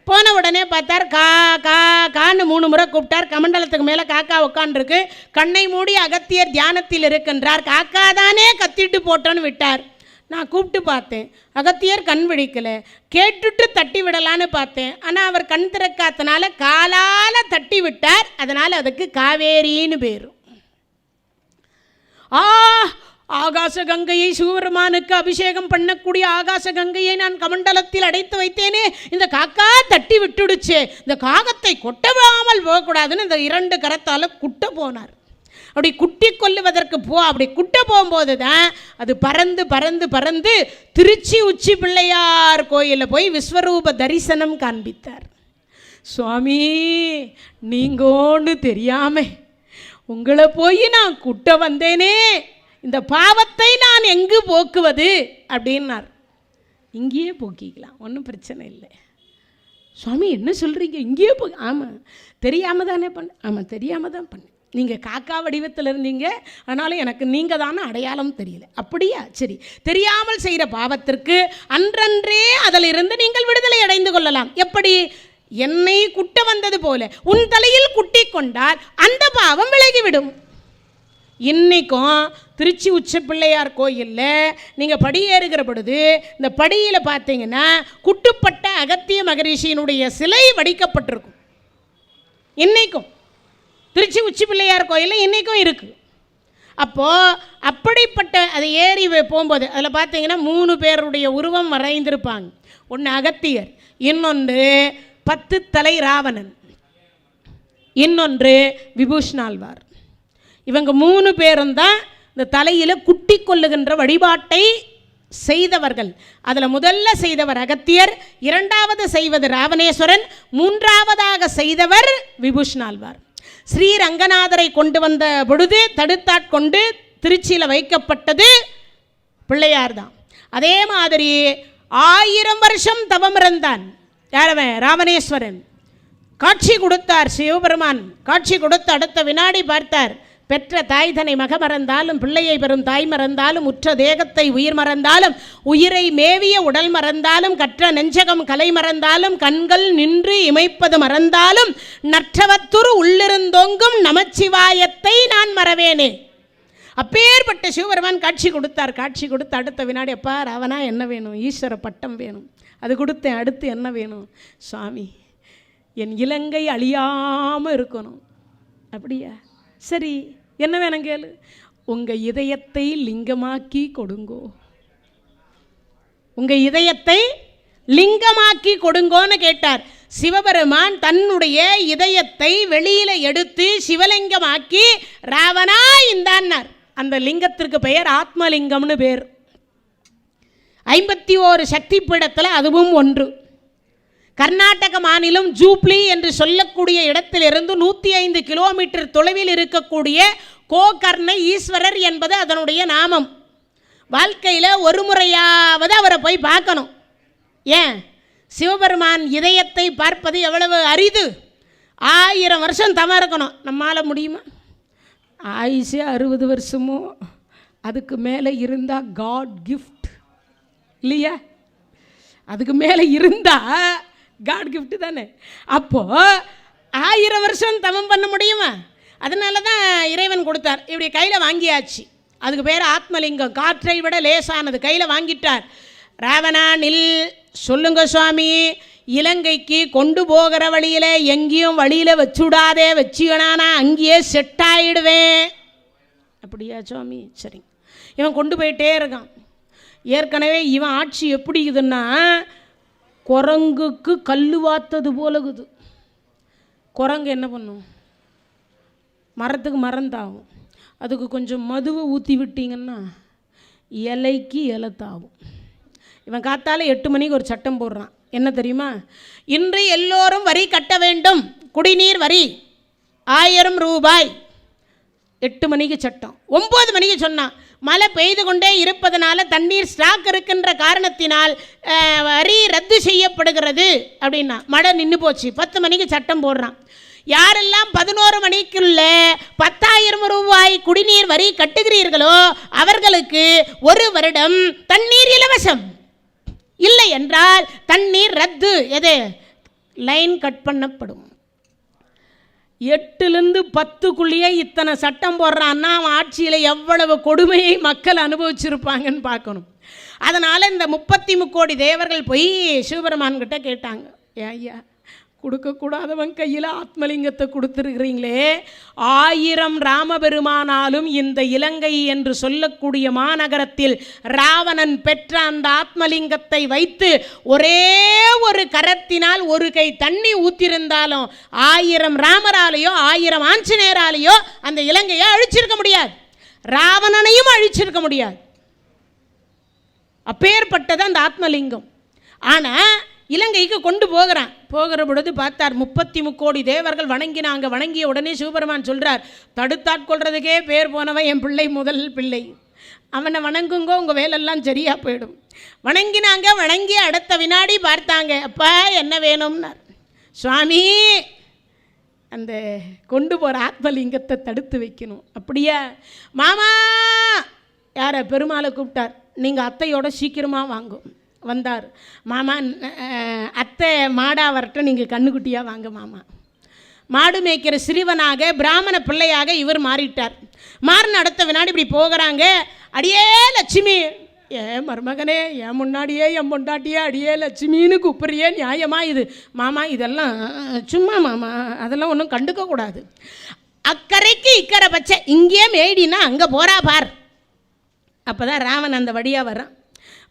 போன உடனே பார்த்தார், கா கா கான்னு 3 முறை கூப்பிட்டார். கமண்டலத்துக்கு மேலே காக்கா உட்காண்டிருக்கு. கண்ணை மூடி அகத்தியர் தியானத்தில் இருக்கின்றார். காக்கா தானே கத்திட்டு போட்டோன்னு விட்டார். நான் கூப்பிட்டு பார்த்தேன், அகத்தியர் கண் விழிக்கலை. கேட்டுட்டு தட்டி விடலான்னு பார்த்தேன், ஆனால் அவர் கண் திறக்காதனால காலால் தட்டி விட்டார். அதனால் அதுக்கு காவேரின்னு பேர். ஆகாச கங்கையை சிவபெருமானுக்கு அபிஷேகம் பண்ணக்கூடிய ஆகாச கங்கையை நான் கமண்டலத்தில் அடைத்து வைத்தேனே, இந்த காக்கா தட்டி விட்டுடுச்சு, இந்த காகத்தை கொட்டவாமல் போகக்கூடாதுன்னு இந்த 2 கரத்தால் குட்ட போனார். அப்படி குட்டி கொல்லுவதற்கு அப்படி குட்ட போகும்போது தான் அது பறந்து பறந்து பறந்து திருச்சி உச்சி பிள்ளையார் கோயிலில் போய் விஸ்வரூப தரிசனம் காண்பித்தார். சுவாமி நீங்கோன்னு தெரியாம உங்களை போய் நான் குட்ட வந்தேனே, இந்த பாவத்தை நான் எங்கு போக்குவது அப்படின்னார். இங்கேயே போக்கிக்கலாம், ஒன்றும் பிரச்சனை இல்லை. சுவாமி என்ன சொல்கிறீங்க? இங்கேயே ஆமாம், தெரியாமல் தானே பண்ண. ஆமாம் தெரியாமல் தான் பண்ண. நீங்கள் காக்கா வடிவத்தில் இருந்தீங்க, அதனால எனக்கு நீங்கள் தானே அடையாளம் தெரியல. அப்படியா? சரி, தெரியாமல் செய்கிற பாவத்திற்கு அன்றன்றே அதிலிருந்து நீங்கள் விடுதலை அடைந்து கொள்ளலாம். எப்படி? என்னை குட்ட வந்தது போல உன் தலையில் குட்டி கொண்டால் அந்த பாவம் விலகிவிடும். இன்றைக்கும் திருச்சி உச்ச பிள்ளையார் கோயிலில் நீங்கள் படி ஏறுகிற பொழுது இந்த படியில் பார்த்தீங்கன்னா குட்டுப்பட்ட அகத்திய மகரிஷியினுடைய சிலை வடிக்கப்பட்டிருக்கும். இன்றைக்கும் திருச்சி உச்சி பிள்ளையார் கோயிலில் இன்றைக்கும் இருக்குது. அப்போது அப்படிப்பட்ட அதை ஏறி போகும்போது அதில் பார்த்தீங்கன்னா 3 பேருடைய உருவம் வரைந்திருப்பாங்க. ஒன்று அகத்தியர், இன்னொன்று 10 தலை ராவணன், இன்னொன்று விபூஷணாழ்வார். இவங்க 3 பேரும் தான் இந்த தலையில் குட்டி கொள்ளுகின்ற வழிபாட்டை செய்தவர்கள். அதில் முதல்ல செய்தவர் அகத்தியர், 2வது செய்வது ராவணேஸ்வரன், 3வதாக செய்தவர் விபூஷணாழ்வார். ஸ்ரீரங்கநாதரை கொண்டு வந்த பொழுது தடுத்தாட்கொண்டு திருச்சியில் வைக்கப்பட்டது பிள்ளையார் தான். அதே மாதிரி 1000 வருஷம் தவம் இருந்தான். யாரவன்? ராவணேஸ்வரன். காட்சி கொடுத்தார் சிவபெருமான். காட்சி கொடுத்து அடுத்த வினாடி பார்த்தார், பெற்ற தாய் தன்னை மக மறந்தாலும், பிள்ளையை பெறும் தாய் மறந்தாலும், உற்ற தேகத்தை உயிர் மறந்தாலும், உயிரை மேவிய உடல் மறந்தாலும், கற்ற நெஞ்சகம் கலை மறந்தாலும், கண்கள் நின்று இமைப்பது மறந்தாலும், நற்றவத்துரு உள்ளிருந்தோங்கும் நமச்சிவாயத்தை நான் மறவேனே. அப்பேற்பட்ட சிவபெருமான் காட்சி கொடுத்தார். காட்சி கொடுத்து அடுத்த வினாடி, அப்பா ராவணா என்ன வேணும்? ஈஸ்வர பட்டம் வேணும். அது கொடுத்தேன். அடுத்து என்ன வேணும்? சுவாமி என் இலங்கை அழியாமல் இருக்கணும். அப்படியா? சரி, என்ன வேணும் கேளு. உங்கள் இதயத்தை லிங்கமாக்கி கொடுங்கோ. உங்கள் இதயத்தை லிங்கமாக்கி கொடுங்கோன்னு கேட்டார். சிவபெருமான் தன்னுடைய இதயத்தை வெளியில் எடுத்து சிவலிங்கமாக்கி ராவணா இந்தான்னார். அந்த லிங்கத்திற்கு பெயர் ஆத்மலிங்கம்னு பேர். 51 சக்தி பீடத்தில் அதுவும் ஒன்று. கர்நாடக மாநிலம் ஜூப்ளி என்று சொல்லக்கூடிய இடத்திலிருந்து 105 கிலோமீட்டர் தொலைவில் இருக்கக்கூடிய கோகர்ண ஈஸ்வரர் என்பது அதனுடைய நாமம். வாழ்க்கையில் ஒரு முறையாவது அவரை போய் பார்க்கணும். ஏன்? சிவபெருமான் இதயத்தை பார்ப்பது எவ்வளவு அரிது. 1000 வருஷம் தவம் இருக்கணும். நம்மளால் முடியுமா? ஆயுஷே 60 வருஷமோ அதுக்கு மேலே இருந்தால் காட் கிஃப்ட் இல்லையா? அதுக்கு மேலே இருந்தால் காட் கிஃப்ட் தானே. அப்போது 1000 வருஷம் தவம் பண்ண முடியுமா? அதனால தான் இறைவன் கொடுத்தார். இப்படி கையில் வாங்கியாச்சு. அதுக்கு பேர் ஆத்மலிங்கம். காற்றை விட லேசானது. கையில் வாங்கிட்டார். ராவணா நில், சொல்லுங்க சுவாமி, இலங்கைக்கு கொண்டு போகிற வழியில் எங்கேயும் வழியில் வச்சுடாதே, வச்சுக்கணானா அங்கேயே செட் ஆகிடுவேன். அப்படியா சுவாமி? சரி. இவன் கொண்டு போயிட்டே இருக்கான். ஏற்கனவே இவன் ஆட்சி எப்படி இருக்குதுன்னா குரங்குக்கு கல் வாத்தது போலகுது. குரங்கு என்ன பண்ணும்? மரத்துக்கு மரம் தாவும். அதுக்கு கொஞ்சம் மதுவை ஊற்றி விட்டீங்கன்னா இலைக்கு இலை தாவும். இவன் காத்தால 8 மணிக்கு ஒரு சட்டம் போடுறான். என்ன தெரியுமா? இன்று எல்லோரும் வரி கட்ட வேண்டும், குடிநீர் வரி 1000 ரூபாய். 8 மணிக்கு சட்டம். 9 மணிக்கு சொன்னான், மழை பெய்து கொண்டே இருப்பதனால தண்ணீர் ஸ்டாக் இருக்கின்ற காரணத்தினால் வரி ரத்து செய்யப்படுகிறது அப்படின்னா மழை நின்று போச்சு. 10 மணிக்கு சட்டம் போடுறான். யாரெல்லாம் 11 மணிக்குள்ள 10,000 ரூபாய் குடிநீர் வரி கட்டுகிறீர்களோ அவர்களுக்கு 1 வருடம் தண்ணீர் இலவசம். இல்லை என்றால் தண்ணீர் ரத்து. எது? லைன் கட் பண்ணப்படும். 8லேருந்து 10க்குள்ளேயே இத்தனை சட்டம் போடுறான்னா அவன் ஆட்சியில் எவ்வளவு கொடுமையை மக்கள் அனுபவிச்சிருப்பாங்கன்னு பார்க்கணும். அதனால் இந்த 33 கோடி தேவர்கள் போய் சிவபெருமான் கிட்ட கேட்டாங்க, ஐயா கொடுக்கக்கூடாதவன் கையில் ஆத்மலிங்கத்தை கொடுத்துருக்கிறீங்களே, 1000 ராமபெருமானாலும் இந்த இலங்கை என்று சொல்லக்கூடிய மாநகரத்தில் ராவணன் பெற்ற அந்த ஆத்மலிங்கத்தை வைத்து ஒரே ஒரு கரத்தினால் ஒரு கை தண்ணி ஊற்றிருந்தாலும் 1000 ராமராலேயோ 1000 ஆஞ்சநேயராலேயோ அந்த இலங்கையை அழிச்சிருக்க முடியாது, ராவணனையும் அழிச்சிருக்க முடியாது. அப்பேற்பட்டது அந்த ஆத்மலிங்கம். ஆனால் இலங்கைக்கு கொண்டு போகிற பொழுது பார்த்தார், 33 கோடி தேவர்கள் வணங்கினாங்க. வணங்கிய உடனே சிவபெருமான் சொல்கிறார், தடுத்தாட்கொள்றதுக்கே பேர் போனவன் என் பிள்ளை, முதல் பிள்ளை, அவனை வணங்குங்க, உங்கள் வேலெல்லாம் சரியாக போயிடும். வணங்கினாங்க. வணங்கி அடுத்த வினாடி பார்த்தாங்க, அப்பா என்ன வேணும்னார். சுவாமி அந்த கொண்டு போகிற ஆத்மலிங்கத்தை தடுத்து வைக்கணும். அப்படியா மாமா? யாரை? பெருமாளை கூப்பிட்டார். நீங்கள் அத்தையோட சீக்கிரமாக வாங்கும். வந்தார். மாமா அத்தை மாடா வரட்டும், நீங்கள் கண்ணுக்குட்டியாக வாங்க மாமா. மாடு மேய்க்கிற சிறுவனாக பிராமண பிள்ளையாக இவர் மாறிட்டார். மாறின அடுத்த வினாடி இப்படி போகிறாங்க. அடியே லட்சுமி, ஏன் மருமகனே, என் முன்னாடியே என் பொண்டாட்டியே அடியே லட்சுமின்னு கூப்பிட்றியே, நியாயமா இது? மாமா இதெல்லாம் சும்மா மாமா, அதெல்லாம் ஒன்றும் கண்டுக்கக்கூடாது. அக்கறைக்கு இக்கரை பச்சை, இங்கேயே மேடினா அங்கே போகிறா பார். அப்போ தான் ராமன் அந்த வழியாக வரான்.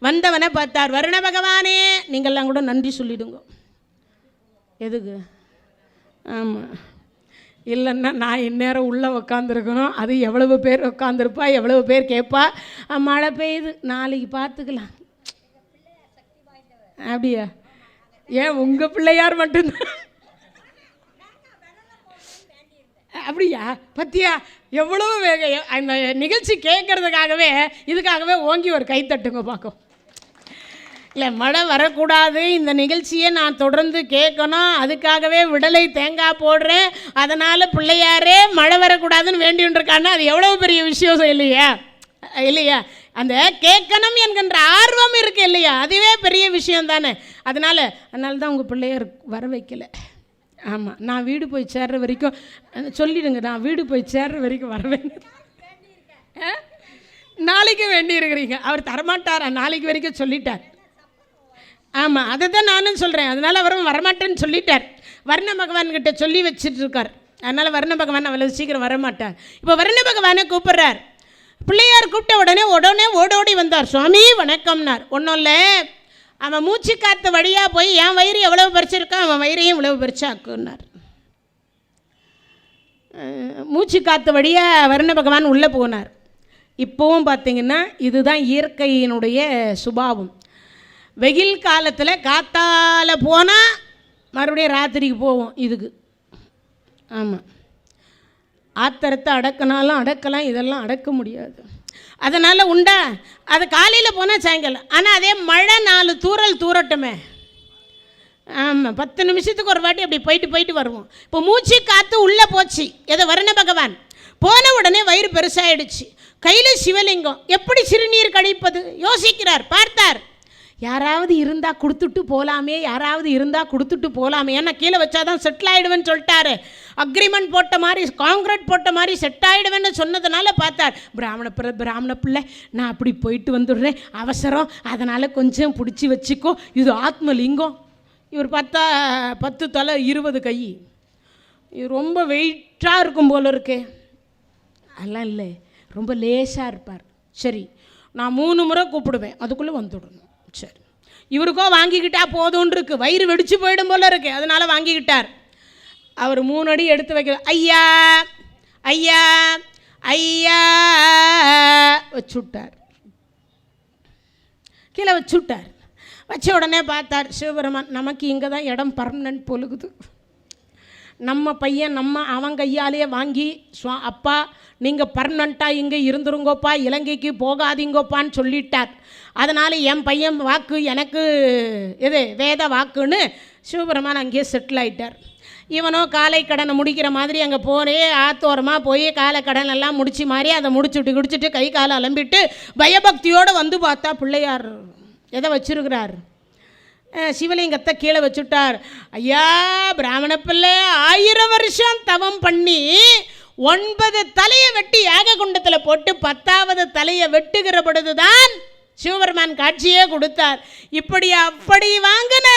வந்தவனை பார்த்தார். வருண பகவானே, நீங்கள்லாம் கூட நன்றி சொல்லிடுங்க. எதுக்கு? ஆமாம், இல்லைன்னா நான் இந்நேரம் உள்ளே உக்காந்துருக்கணும். அது எவ்வளவு பேர் உட்காந்துருப்பா, எவ்வளவு பேர் கேட்பா. மழை பெய்யுது, நாளைக்கு பார்த்துக்கலாம். அப்படியா? ஏன் உங்கள் பிள்ளையார் மட்டும்தான்? அப்படியா? பத்தியா எவ்வளோ அந்த நிகழ்ச்சி கேட்குறதுக்காகவே இதுக்காகவே ஓங்கி ஒரு கைத்தட்டுங்க பார்க்கும். இல்லை, மழை வரக்கூடாது, இந்த நிகழ்ச்சியை நான் தொடர்ந்து கேட்கணும், அதுக்காகவே விடலை தேங்காய் போடுறேன், அதனால் பிள்ளையாரே மழை வரக்கூடாதுன்னு வேண்டியிருக்கான்னா அது எவ்வளோ பெரிய விஷயம் இல்லையா? இல்லையா? அந்த கேட்கணும் என்கின்ற ஆர்வம் இருக்குது இல்லையா? அதுவே பெரிய விஷயம் தானே. அதனால தான் உங்கள் பிள்ளையார் வர வைக்கலை. ஆமாம், நான் வீடு போய் சேர்ற வரைக்கும் சொல்லிடுங்க, நான் வீடு போய் சேர்ற வரைக்கும் வரவேன். நாளைக்கு வேண்டி இருக்கிறீங்க, அவர் தரமாட்டாரா? நாளைக்கு வரைக்கும் சொல்லிட்டார். ஆமாம், அதை தான் நானும் சொல்கிறேன். அதனால் அவரும் வரமாட்டேன்னு சொல்லிட்டார். வர்ண பகவான்கிட்ட சொல்லி வச்சுட்ருக்கார். அதனால் வர்ண பகவான் அவ்வளோ சீக்கிரம் வரமாட்டார். இப்போ வர்ண பகவானை கூப்பிட்றார். பிள்ளையார் கூப்பிட்ட உடனே ஓடோடி வந்தார். சுவாமி வணக்கம்னார். ஒன்றும் இல்லை, அவன் மூச்சு காற்று வழியாக போய் என் வயிறு எவ்வளவு பறிச்சிருக்கான், அவன் வயிறையும் இவ்வளவு பறிச்சாக்குன்னார். மூச்சு காற்று வழியாக வருண பகவான் உள்ளே போனார். இப்போவும் பார்த்திங்கன்னா இதுதான் இயற்கையினுடைய சுபாவம். வெயில் காலத்தில் காத்தால் போனால் மறுபடியும் ராத்திரிக்கு போவோம் இதுக்கு. ஆமாம், ஆத்திரத்தை அடக்கினாலும் அடக்கலாம், இதெல்லாம் அடக்க முடியாது. அதனால் உண்டா, அது காலையில் போனால் சாயங்காலம். ஆனால் அதே மழை 4 தூறல் தூரட்டுமே, ஆமாம், 10 நிமிஷத்துக்கு ஒரு வாட்டி அப்படி போயிட்டு வருவோம். இப்போ மூச்சு காற்று உள்ளே போச்சு, எதை வருண பகவான் போன உடனே வயிறு பெருசாகிடுச்சு. கையில் சிவலிங்கம், எப்படி சிறுநீர் கழிப்பது யோசிக்கிறார். பார்த்தார், யாராவது இருந்தால் கொடுத்துட்டு போகலாமே, யாராவது இருந்தால் கொடுத்துட்டு போகலாமே, ஏன்னா கீழே வச்சாதான் செட்டில் ஆகிடுவேன்னு சொல்லிட்டாரு. அக்ரிமெண்ட் போட்ட மாதிரி, காங்கிரீட் போட்ட மாதிரி செட் ஆகிடுவேன்னு சொன்னதுனால பார்த்தார், பிராமண பிள்ளை நான் அப்படி போயிட்டு வந்துடுறேன், அவசரம், அதனால் கொஞ்சம் பிடிச்சி வச்சுக்கோ, இது ஆத்மலிங்கம். இவர் பார்த்தா 10 தலை 20 கை, இது ரொம்ப வெயிட்டாக இருக்கும் போல இருக்கே. அதெல்லாம் இல்லை, ரொம்ப லேசாக இருப்பார். சரி, நான் 3 முறை கூப்பிடுவேன், அதுக்குள்ளே வந்துடணும். சரி, இவருக்கோ வாங்கிக்கிட்டா போதும்னு இருக்கு, வயிறு வெடிச்சு போயிடும் போல இருக்கு, அதனால் வாங்கிக்கிட்டார். அவர் 3 அடி எடுத்து வைக்க, ஐயா ஐயா ஐயா வச்சுட்டார், கீழே வச்சுட்டார். வச்ச உடனே பார்த்தார் சிவபெருமான், நமக்கு இங்கே தான் இடம் பர்மனன்ட் பொழுகுது, நம்ம பையன் அவன் கையாலேயே வாங்கி, அப்பா நீங்கள் பர்மனண்ட்டாக இங்கே இருந்துருங்கோப்பா, இலங்கைக்கு போகாதீங்கோப்பான்னு சொல்லிட்டார். அதனால் என் பையன் வாக்கு எனக்கு இது வேத வாக்குன்னு சிவபெருமான் அங்கேயே செட்டில் ஆகிட்டார். இவனோ காலை கடனை முடிக்கிற மாதிரி அங்கே போனே ஆத்தோரமாக போய் காலை கடன் எல்லாம் முடிச்சு மாதிரி அதை குடிச்சிட்டு கை காலை அலம்பிட்டு பயபக்தியோடு வந்து பார்த்தா பிள்ளையார் எதை வச்சிருக்கிறார், சிவலிங்கத்தை கீழே வச்சுட்டார். ஐயா பிராமண பிள்ளை 1000 வருஷம் தவம் பண்ணி 9 தலையை வெட்டி யாக குண்டத்தில் போட்டு 10வது தலையை வெட்டுகிற பொழுதுதான் சிவபெருமான் காட்சியே கொடுத்தார். இப்படி அப்படி வாங்கின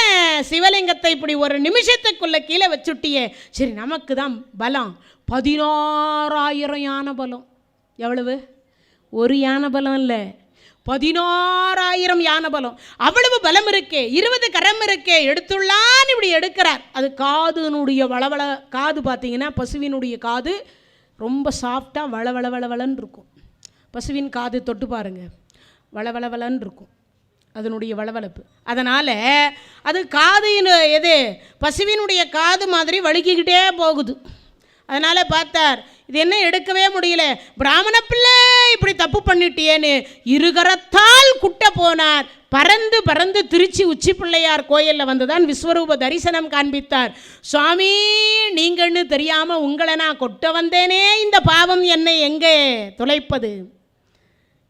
சிவலிங்கத்தை இப்படி ஒரு நிமிஷத்துக்குள்ள கீழே வச்சுட்டியே, சரி நமக்கு தான் பலம் 16,000 யானை பலம். எவ்வளவு? ஒரு யானை பலம் இல்லை, 16,000 யானை பலம். அவ்வளவு பலம் இருக்கே, 20 கரம் இருக்கே, எடுத்துள்ளான்னு இப்படி எடுக்கிறார். அது காதுனுடைய வளவள, காது பார்த்தீங்கன்னா பசுவினுடைய காது ரொம்ப சாஃப்டாக வளவளன்னு இருக்கும். பசுவின் காது தொட்டு பாருங்க, வளவளன்னு இருக்கும் அதனுடைய வளவளப்பு. அதனால் அது காது எது பசுவினுடைய காது மாதிரி வழுக்கிக்கிட்டே போகுது. அதனால் பார்த்தார், இது என்ன எடுக்கவே முடியல, பிராமண பிள்ளை இப்படி தப்பு பண்ணிட்டியேன்னு இருகரத்தால் குட்ட போனார். பறந்து திருச்சி உச்சி பிள்ளையார் கோயிலில் வந்து தான் விஸ்வரூப தரிசனம் காண்பித்தார். சுவாமி நீங்கள்னு தெரியாமல் உங்களை நான் கொட்ட வந்தேனே, இந்த பாவம் என்னை எங்கே தொலைப்பது,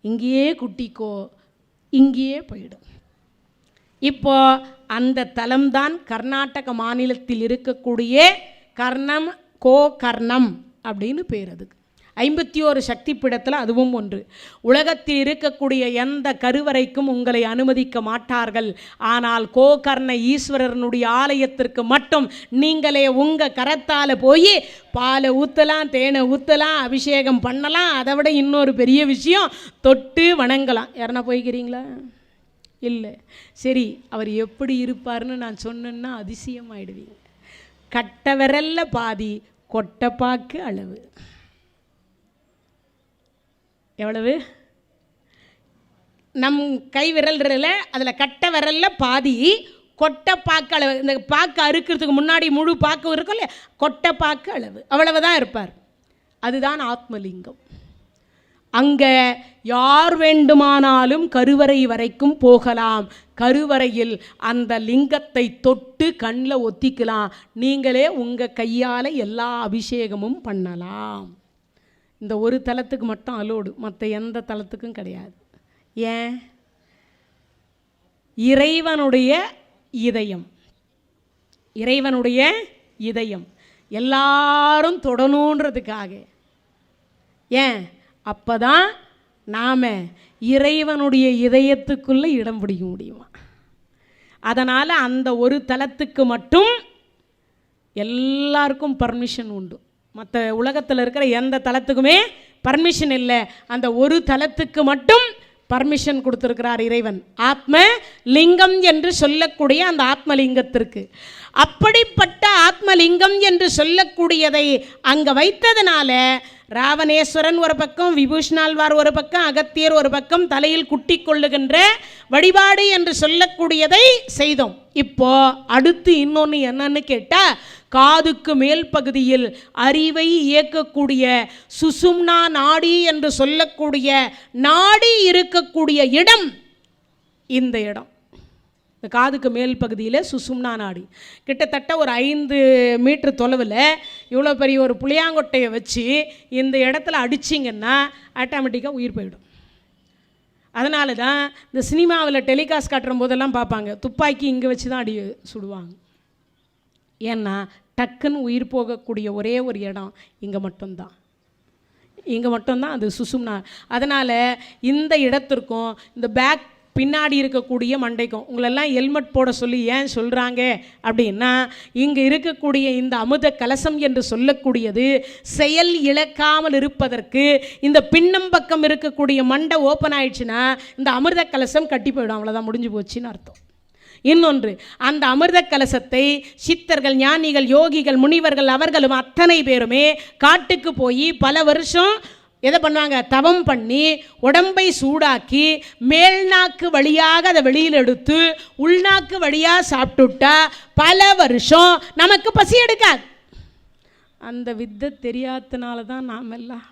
இங்கேயே குட்டிக்கோ, இங்கேயே போயிடும். இப்போ அந்த தலம்தான் கர்நாடக மாநிலத்தில் இருக்கக்கூடிய கர்ணம், கோகர்ணம் அப்படின்னு பேர். அதுக்கு 51 சக்தி பீடத்தில் அதுவும் ஒன்று. உலகத்தில் இருக்கக்கூடிய எந்த கருவறைக்கும் உங்களை அனுமதிக்க மாட்டார்கள். ஆனால் கோகர்ண ஈஸ்வரனுடைய ஆலயத்திற்கு மட்டும் நீங்களே உங்கள் கரத்தால் போய் பாலை ஊற்றலாம், தேனை ஊற்றலாம், அபிஷேகம் பண்ணலாம். அதை விட இன்னொரு பெரிய விஷயம், தொட்டு வணங்கலாம். யாருன்னா போய்க்கிறீங்களா? இல்லை. சரி, அவர் எப்படி இருப்பார்னு நான் சொன்னேன்னா அதிசயமாயிடுவீங்க. கட்ட விரல்ல பாதி, கொட்டைப்பாக்கு அளவு. எவ்வளவு? நம் கை விரல்ல அதில் கட்ட விரல்ல பாதி, கொட்டைப்பாக்கு அளவு. இந்த பாக்கு அறுக்கிறதுக்கு முன்னாடி முழு பாக்கு இருக்கும் இல்லையா, கொட்டைப்பாக்கு அளவு, அவ்வளவுதான் இருப்பார். அதுதான் ஆத்மலிங்கம். அங்கே யார் வேண்டுமானாலும் கருவறை வரைக்கும் போகலாம். கருவறையில் அந்த லிங்கத்தை தொட்டு கண்ணில் ஒத்திக்கலாம். நீங்களே உங்கள் கையால் எல்லா அபிஷேகமும் பண்ணலாம். இந்த ஒரு தலத்துக்கு மட்டும் அலோடு, மற்ற எந்த தலத்துக்கும் கிடையாது. ஏன்? இறைவனுடைய இதயம், இறைவனுடைய இதயம் எல்லாரும் தொடணுன்றதுக்காக. ஏன்? அப்போ தான் நாம் இறைவனுடைய இதயத்துக்குள்ளே இடம் பிடிக்க முடியுமா. அதனால் அந்த ஒரு தலத்துக்கு மட்டும் எல்லாருக்கும் பர்மிஷன் உண்டு. மற்ற உலகத்தில் இருக்கிற எந்த தலத்துக்குமே பர்மிஷன் இல்லை. அந்த ஒரு தலத்துக்கு மட்டும் பர்மிஷன் கொடுத்துருக்கிறார் இறைவன், ஆத்ம லிங்கம் என்று சொல்லக்கூடிய அந்த ஆத்மலிங்கத்திற்கு. அப்படிப்பட்ட ஆத்மலிங்கம் என்று சொல்லக்கூடியதை அங்கே வைத்ததுனால ராவணேஸ்வரன் ஒரு பக்கம், விபூஷணாழ்வார் ஒரு பக்கம், அகத்தியர் ஒரு பக்கம் தலையில் குட்டி கொள்ளுகின்ற வழிபாடு என்று சொல்லக்கூடியதை செய்தோம். இப்போ அடுத்து இன்னொன்று என்னன்னு கேட்டால், காதுக்கு மேல் பகுதியில் அறிவை இயக்கக்கூடிய சுசும்னா நாடி என்று சொல்லக்கூடிய நாடி இருக்கக்கூடிய இடம் இந்த இடம். இந்த காதுக்கு மேல் பகுதியில் சுசும்னா நாடி. கிட்டத்தட்ட ஒரு 5 மீட்டர் தொலைவில் இவ்வளோ பெரிய ஒரு புளியாங்கொட்டையை வச்சு இந்த இடத்துல அடிச்சிங்கன்னா ஆட்டோமேட்டிக்காக உயிர் போயிடும். அதனால தான் இந்த சினிமாவில் டெலிகாஸ்ட் காட்டுற போதெல்லாம் பார்ப்பாங்க, துப்பாக்கி இங்கே வச்சு தான் சுடுவாங்க. ஏன்னா டக்குன்னு உயிர் போகக்கூடிய ஒரே ஒரு இடம் இங்கே மட்டும்தான் அது சுசும்னா. அதனால் இந்த இடத்திற்கும் இந்த பேக் பின்னாடி இருக்கக்கூடிய மண்டைக்கும் உங்களெல்லாம் ஹெல்மெட் போட சொல்லி ஏன் சொல்கிறாங்க அப்படின்னா, இங்கே இருக்கக்கூடிய இந்த அமிர்த கலசம் என்று சொல்லக்கூடியது செயல் இழக்காமல் இருப்பதற்கு இந்த பின்னம் பக்கம் இருக்கக்கூடிய மண்டை ஓப்பன் ஆயிடுச்சுன்னா இந்த அமிர்த கலசம் கட்டி போயிடும், அவ்வளோதான், முடிஞ்சு போச்சுன்னு அர்த்தம். இன்னொன்று, அந்த அமிர்த கலசத்தை சித்தர்கள், ஞானிகள், யோகிகள், முனிவர்கள் அவர்களும் அத்தனை பேருமே காட்டுக்கு போய் பல வருஷம் எதை பண்ணுவாங்க, தவம் பண்ணி உடம்பை சூடாக்கி மேல்நாக்கு வழியாக அதை வெளியில் எடுத்து உள்நாக்கு வழியாக சாப்பிட்டுட்டா பல வருஷம் நமக்கு பசி எடுக்காது. அந்த வித்தை தெரியாதனால தான் நாம் எல்லாம்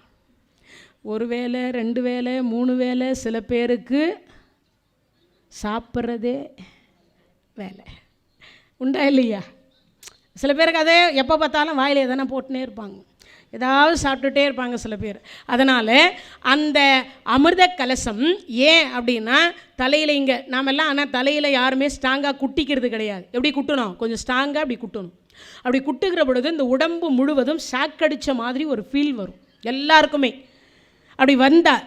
1 வேளை 2 வேளை 3 வேளை, சில பேருக்கு சாப்பிட்றதே வேலை உண்டா இல்லையா? சில பேருக்கு அதே எப்போ பார்த்தாலும் வாயிலே தானே போட்டுனே இருப்பாங்க, ஏதாவது சாப்பிட்டுட்டே இருப்பாங்க சில பேர். அதனால் அந்த அமிர்த கலசம் ஏன் அப்படின்னா தலையில் இங்கே நாமெல்லாம், ஆனால் தலையில் யாருமே ஸ்ட்ராங்காக குட்டிக்கிறது கிடையாது. எப்படி குட்டணும், கொஞ்சம் ஸ்ட்ராங்காக அப்படி குட்டணும். அப்படி குட்டுகிற பொழுது இந்த உடம்பு முழுவதும் ஷாக்கடித்த மாதிரி ஒரு ஃபீல் வரும் எல்லாருக்குமே. அப்படி வந்தால்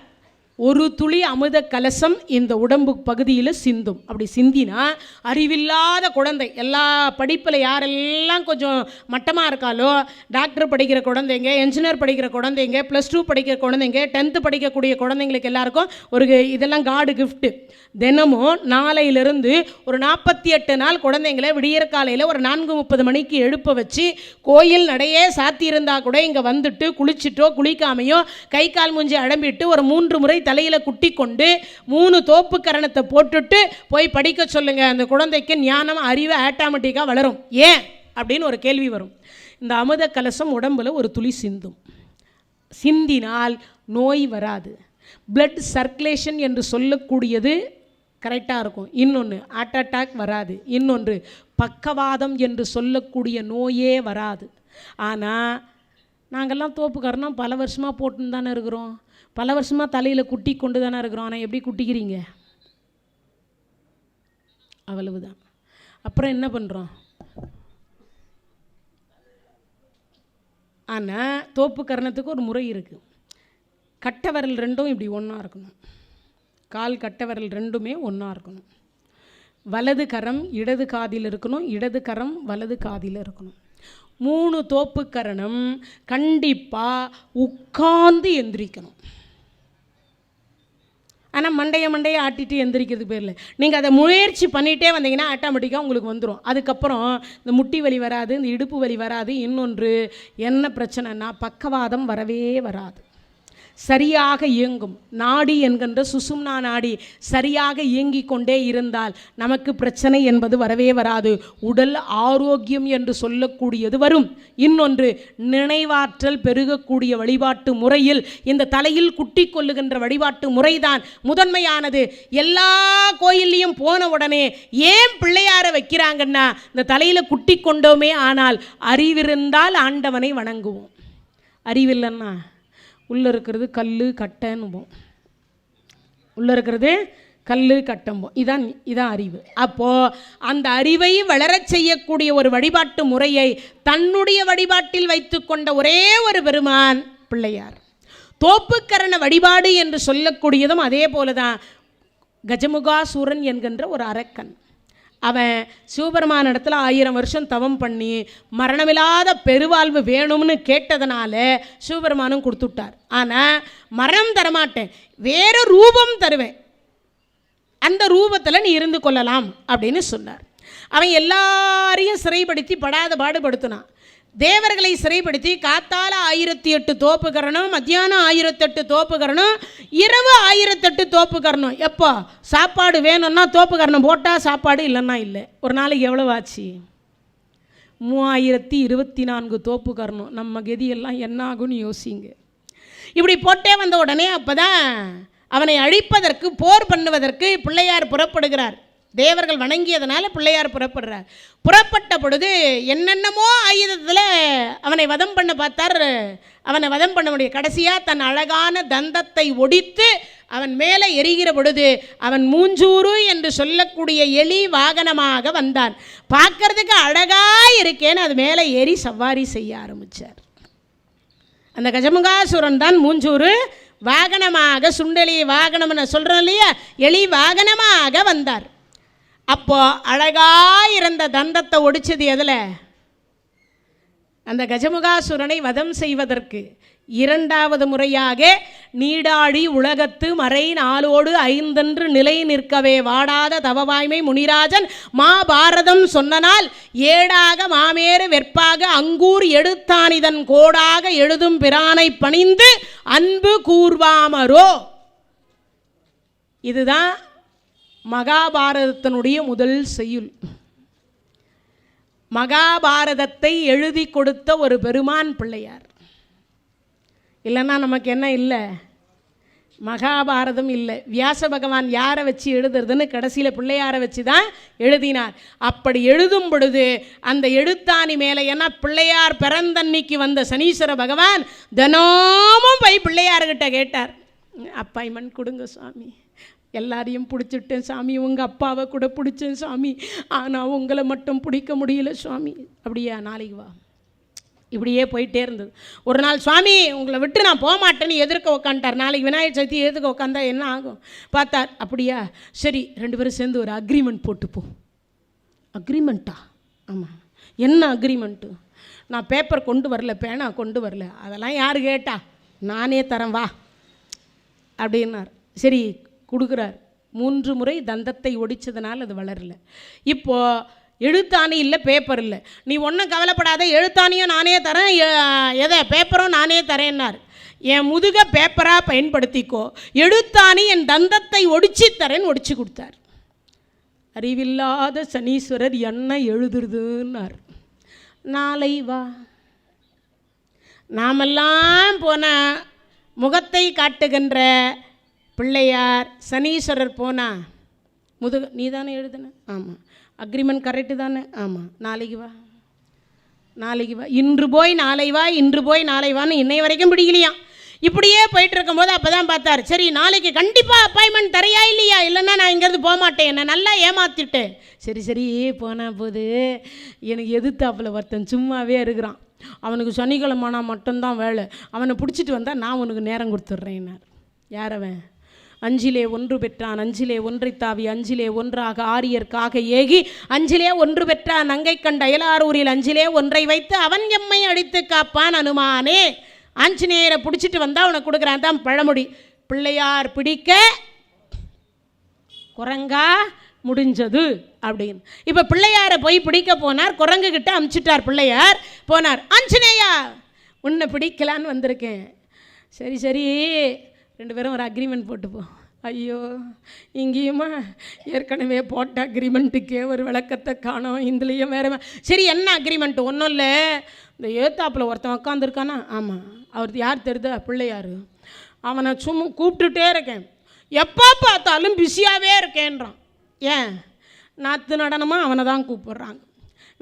ஒரு துளி அமிர்த கலசம் இந்த உடம்பு பகுதியில் சிந்தும். அப்படி சிந்தினா அறிவில்லாத குழந்தை, எல்லா படிப்பில் யாரெல்லாம் கொஞ்சம் மட்டமாக இருக்காலோ, டாக்டர் படிக்கிற குழந்தைங்க, என்ஜினியர் படிக்கிற குழந்தைங்க, +2 படிக்கிற குழந்தைங்க, 10th படிக்கக்கூடிய குழந்தைங்களுக்கு எல்லாருக்கும் ஒரு இதெல்லாம் காடு கிஃப்ட்டு. தினமும் நாளையிலிருந்து ஒரு 48 நாள் குழந்தைங்களை விடியற காலையில் ஒரு 4:30 மணிக்கு எழுப்ப வச்சு கோயில் நடையே சாத்தியிருந்தால் கூட இங்கே வந்துட்டு குளிச்சுட்டோ குளிக்காமையோ கை கால் மூஞ்சி அடம்பிட்டு ஒரு 3 முறை தலையில் குட்டி கொண்டு 3 தோப்பு கரணத்தை போட்டுட்டு போய் படிக்க சொல்லுங்க. அந்த குழந்தைக்கு ஞானம், அறிவு ஆட்டோமேட்டிக்காக வளரும். ஏன் அப்படின்னு ஒரு கேள்வி வரும். இந்த அமிர்த கலசம் உடம்புல ஒரு துளி சிந்தும். சிந்தினால் நோய் வராது. பிளட் சர்க்குலேஷன் என்று சொல்லக்கூடியது கரெக்டாக இருக்கும். இன்னொன்று, ஹார்ட் அட்டாக் வராது. இன்னொன்று, பக்கவாதம் என்று சொல்லக்கூடிய நோயே வராது. ஆனால் நாங்கள்லாம் தோப்புக்காரனா பல வருஷமாக போட்டுன்னு தானே இருக்கிறோம், பல வருஷமாக தலையில் குட்டி கொண்டு தானே இருக்கிறோம். ஆனால் எப்படி குட்டிக்கிறீங்க, அவ்வளவுதான். அப்புறம் என்ன பண்ணுறோம்? ஆனால் தோப்பு கரணத்துக்கு ஒரு முறை இருக்குது. கட்டை விரல் 2ம் இப்படி ஒன்றா இருக்கணும், கால் கட்டை விரல் 2மே ஒன்றா இருக்கணும். வலது கரம் இடது காதில் இருக்கணும், இடது கரம் வலது காதில் இருக்கணும். 3 தோப்பு கரணம் கண்டிப்பாக உட்கார்ந்து எந்திரிக்கணும். ஆனால் மண்டையை ஆட்டிட்டு எந்திரிக்கிறதுக்கு பேரில் நீங்கள் அதை முயற்சி பண்ணிகிட்டே வந்தீங்கன்னா ஆட்டோமேட்டிக்காக உங்களுக்கு வந்துடும். அதுக்கப்புறம் இந்த முட்டி வலி வராது, இந்த இடுப்பு வலி வராது. இன்னொன்று என்ன பிரச்சனைனா பக்கவாதம் வரவே வராது. சரியாக இயங்கும் நாடி என்கின்ற சுசும்னா நாடி சரியாக இயங்கிக் கொண்டே இருந்தால் நமக்கு பிரச்சனை என்பது வரவே வராது. உடல் ஆரோக்கியம் என்று சொல்லக்கூடியது வரும். இன்னொன்று, நினைவாற்றல் பெருகக்கூடிய வழிபாட்டு முறையில் இந்த தலையில் குட்டி கொள்ளுகின்ற வழிபாட்டு முறைதான் முதன்மையானது. எல்லா கோயில்லையும் போன உடனே ஏன் பிள்ளையாரை வைக்கிறாங்கன்னா, இந்த தலையில் குட்டி கொண்டோமே ஆனால் அறிவிருந்தால் ஆண்டவனை வணங்குவோம், அறிவில்லைன்னா உள்ளே இருக்கிறது கல் கட்டைன்னுவோம், உள்ளே இருக்கிறது கல் கட்டம்போம். இதான் அறிவு. அப்போது அந்த அறிவை வளரச் செய்யக்கூடிய ஒரு வழிபாட்டு முறையை தன்னுடைய வழிபாட்டில் வைத்து கொண்ட ஒரே ஒரு பெருமான் பிள்ளையார். தோப்புக்கரண வழிபாடு என்று சொல்லக்கூடியதும் அதே போல தான். கஜமுகாசூரன் என்கின்ற ஒரு அரக்கன், அவன் சிவபெருமான இடத்துல 1000 வருஷம் தவம் பண்ணி மரணமில்லாத பெருவாழ்வு வேணும்னு கேட்டதுனால சிவபெருமானும் கொடுத்துட்டார். ஆனால் மரணம் தரமாட்டேன், வேறு ரூபம் தருவேன், அந்த ரூபத்தில் நீ இருந்து கொள்ளலாம் அப்படின்னு சொன்னார். அவன் எல்லாரையும் சிறைப்படுத்தி படாத பாடுபடுத்தினான். தேவர்களை சிறைப்படுத்தி காத்தால 1008 தோப்புக்கரணம், மத்தியானம் 1008 தோப்புக்கரணம், இரவு 1008 தோப்புக்கரணம். எப்போ சாப்பாடு வேணும்னா தோப்புக்கரணம் போட்டால் சாப்பாடு, இல்லைன்னா இல்லை. ஒரு நாளைக்கு எவ்வளோ ஆச்சு? 3024 தோப்புக்கரணம். நம்ம கதியெல்லாம் என்ன ஆகும்னு யோசிங்க. இப்படி போட்டே வந்த உடனே அப்போ தான் அவனை அழிப்பதற்கு போர் பண்ணுவதற்கு பிள்ளையார் புறப்படுகிறார். தேவர்கள் வணங்கியதனால பிள்ளையார் புறப்படுறார். புறப்பட்ட பொழுது என்னென்னமோ ஆயுதத்தில் அவனை வதம் பண்ண பார்த்தார். அவனை வதம் பண்ண முடியும். கடைசியாக தன் அழகான தந்தத்தை ஒடித்து அவன் மேலே எரிகிற பொழுது அவன் மூஞ்சூறு என்று சொல்லக்கூடிய எலி வாகனமாக வந்தான். பார்க்கறதுக்கு அழகாக இருக்கேன்னு அது மேலே ஏறி சவாரி செய்ய ஆரம்பித்தார். அந்த கஜமுகாசுரன் தான் மூஞ்சூறு வாகனமாக, சுண்டெலி வாகனம்னு சொல்கிறோம் இல்லையா, எலி வாகனமாக வந்தார். அப்போ அழகாக இருந்த தந்தத்தை ஒடிச்சது எதில்? அந்த கஜமுகாசுரனை வதம் செய்வதற்கு இரண்டாவது முறையாக நீடாழி உலகத்து மறை நாளோடு ஐந்தென்று நிலை நிற்கவே வாடாத தவவாய்மை முனிராஜன் மாபாரதம் சொன்னனால் ஏடாக மாமேறு வெற்பாக அங்கூர் எடுத்தானிதன் கோடாக எழுதும் பிரானை பணிந்து அன்பு கூர்வாமரோ. இதுதான் மகாபாரதத்தினுடைய முதல் செய்யுள். மகாபாரதத்தை எழுதி கொடுத்த ஒரு பெருமான் பிள்ளையார். இல்லைன்னா நமக்கு என்ன இல்லை? மகாபாரதம் இல்லை. வியாச பகவான் யாரை வச்சு எழுதுறதுன்னு கடைசியில் பிள்ளையாரை வச்சு தான் எழுதினார். அப்படி எழுதும் பொழுது அந்த எழுத்தாணி மேலே, ஏன்னா பிள்ளையார் பிறந்தன்னைக்கு வந்த சனீஸ்வர பகவான் தினமும் போய் பிள்ளையார்கிட்ட கேட்டார், அப்பாயின்மெண்ட் கொடுங்க சாமி, எல்லாரையும் பிடிச்சிட்டேன் சாமி, உங்கள் அப்பாவை கூட பிடிச்சேன் சாமி, ஆனால் உங்களை மட்டும் பிடிக்க முடியல சுவாமி. அப்படியா, நாளைக்கு வா. இப்படியே போயிட்டே இருந்தது. ஒரு நாள் சுவாமி உங்களை விட்டு நான் போக மாட்டேன்னு எதிர்க்க உக்காண்டார். நாளைக்கு விநாயகர் சதுர்த்தி எதுக்கு உட்காந்தா என்ன ஆகும் பார்த்தார். அப்படியா, சரி 2 பேரும் சேர்ந்து ஒரு அக்ரிமெண்ட் போட்டுப்போம். அக்ரிமெண்ட்டா? ஆமாம். என்ன அக்ரிமெண்ட்டு? நான் பேப்பர் கொண்டு வரல, பேனா கொண்டு வரல, அதெல்லாம் யார் கேட்டா, நானே தரேன் வா அப்படின்னார். சரி கொடுக்குறார். 3 முறை தந்தத்தை ஒடிச்சதுனால அது வளரல. இப்போது எழுத்தாணி இல்லை, பேப்பர் இல்லை. நீ ஒன்றும் கவலைப்படாத, எழுத்தாணியும் நானே தரேன், எதை பேப்பரும் நானே தரேன்னார். என் முதுக பேப்பராக பயன்படுத்திக்கோ, எழுத்தாணி என் தந்தத்தை ஒடிச்சு தரேன்னு ஒடிச்சு கொடுத்தார். அறிவில்லாத சனீஸ்வரர் என்ன எழுதுறதுன்னார். நாளை வா. நாமெல்லாம் போன முகத்தை காட்டுகின்ற பிள்ளையார் சனீஸ்வரர் போனா முதுக நீ தானே எழுதுன? ஆமாம். அக்ரிமெண்ட் கரெக்டு தானே? ஆமாம். நாளைக்கு வா, நாளைக்கு வா, இன்று போய் நாளை வா, இன்று போய் நாளை வான்னு இன்னை வரைக்கும் பிடிக்கலையாம். இப்படியே போயிட்டு இருக்கும்போது அப்போ தான் பார்த்தார், சரி நாளைக்கு கண்டிப்பாக அப்பாயின்மெண்ட் தரையா இல்லையா, இல்லைன்னா நான் இங்கேருந்து போக மாட்டேன், என்னை நல்லா ஏமாற்றிட்டேன். சரி சரி போனால் போது எனக்கு எதிர்த்தாப்பில் ஒருத்தன் சும்மாவே இருக்கிறான், அவனுக்கு சனிக்கிழமைனா மட்டும்தான் வேலை, அவனை பிடிச்சிட்டு வந்தால் நான் உனக்கு நேரம் கொடுத்துட்றேன்னார். யார் அவன்? 5 1 பெற்றான், 5 1 தாவி, 5 1 ஆரியர்க்காக ஏகி, 5 1 பெற்றான் நங்கை கண்ட அயலாரூரில், 5 1 வைத்து அவன் எம்மை அடித்து காப்பான் அனுமானே. ஆஞ்சநேயரை பிடிச்சிட்டு வந்தால் அவனை கொடுக்குறான். தான் பழமொழி. பிள்ளையார் பிடிக்க குரங்கா முடிஞ்சது அப்படின்னு. இப்போ பிள்ளையாரை போய் பிடிக்க போனார், குரங்கு கிட்ட அமுச்சிட்டார். பிள்ளையார் போனார், ஆஞ்சநேயா உன்னை பிடிக்கலான்னு வந்திருக்கேன். சரி சரி 2 பேரும் ஒரு அக்ரிமெண்ட் போட்டுப்போம். ஐயோ, இங்கேயுமா ஏற்கனவே போட்ட அக்ரிமெண்ட்டுக்கே ஒரு விளக்கத்தை காணோம், இதுலேயும் வேறு. சரி என்ன அக்ரிமெண்ட்டு? ஒன்றும் இல்லை, இந்த ஏத்தாப்பில் ஒருத்தன் உட்காந்துருக்கானா? ஆமாம். அவர் யார் தெரியுதா? பிள்ளையார். அவனை சும்மா கூப்பிட்டுட்டே இருக்கேன், எப்போ பார்த்தாலும் பிஸியாகவே இருக்கேன்றான். ஏன்? நாற்று நடனமாக அவனை தான் கூப்பிட்றாங்க,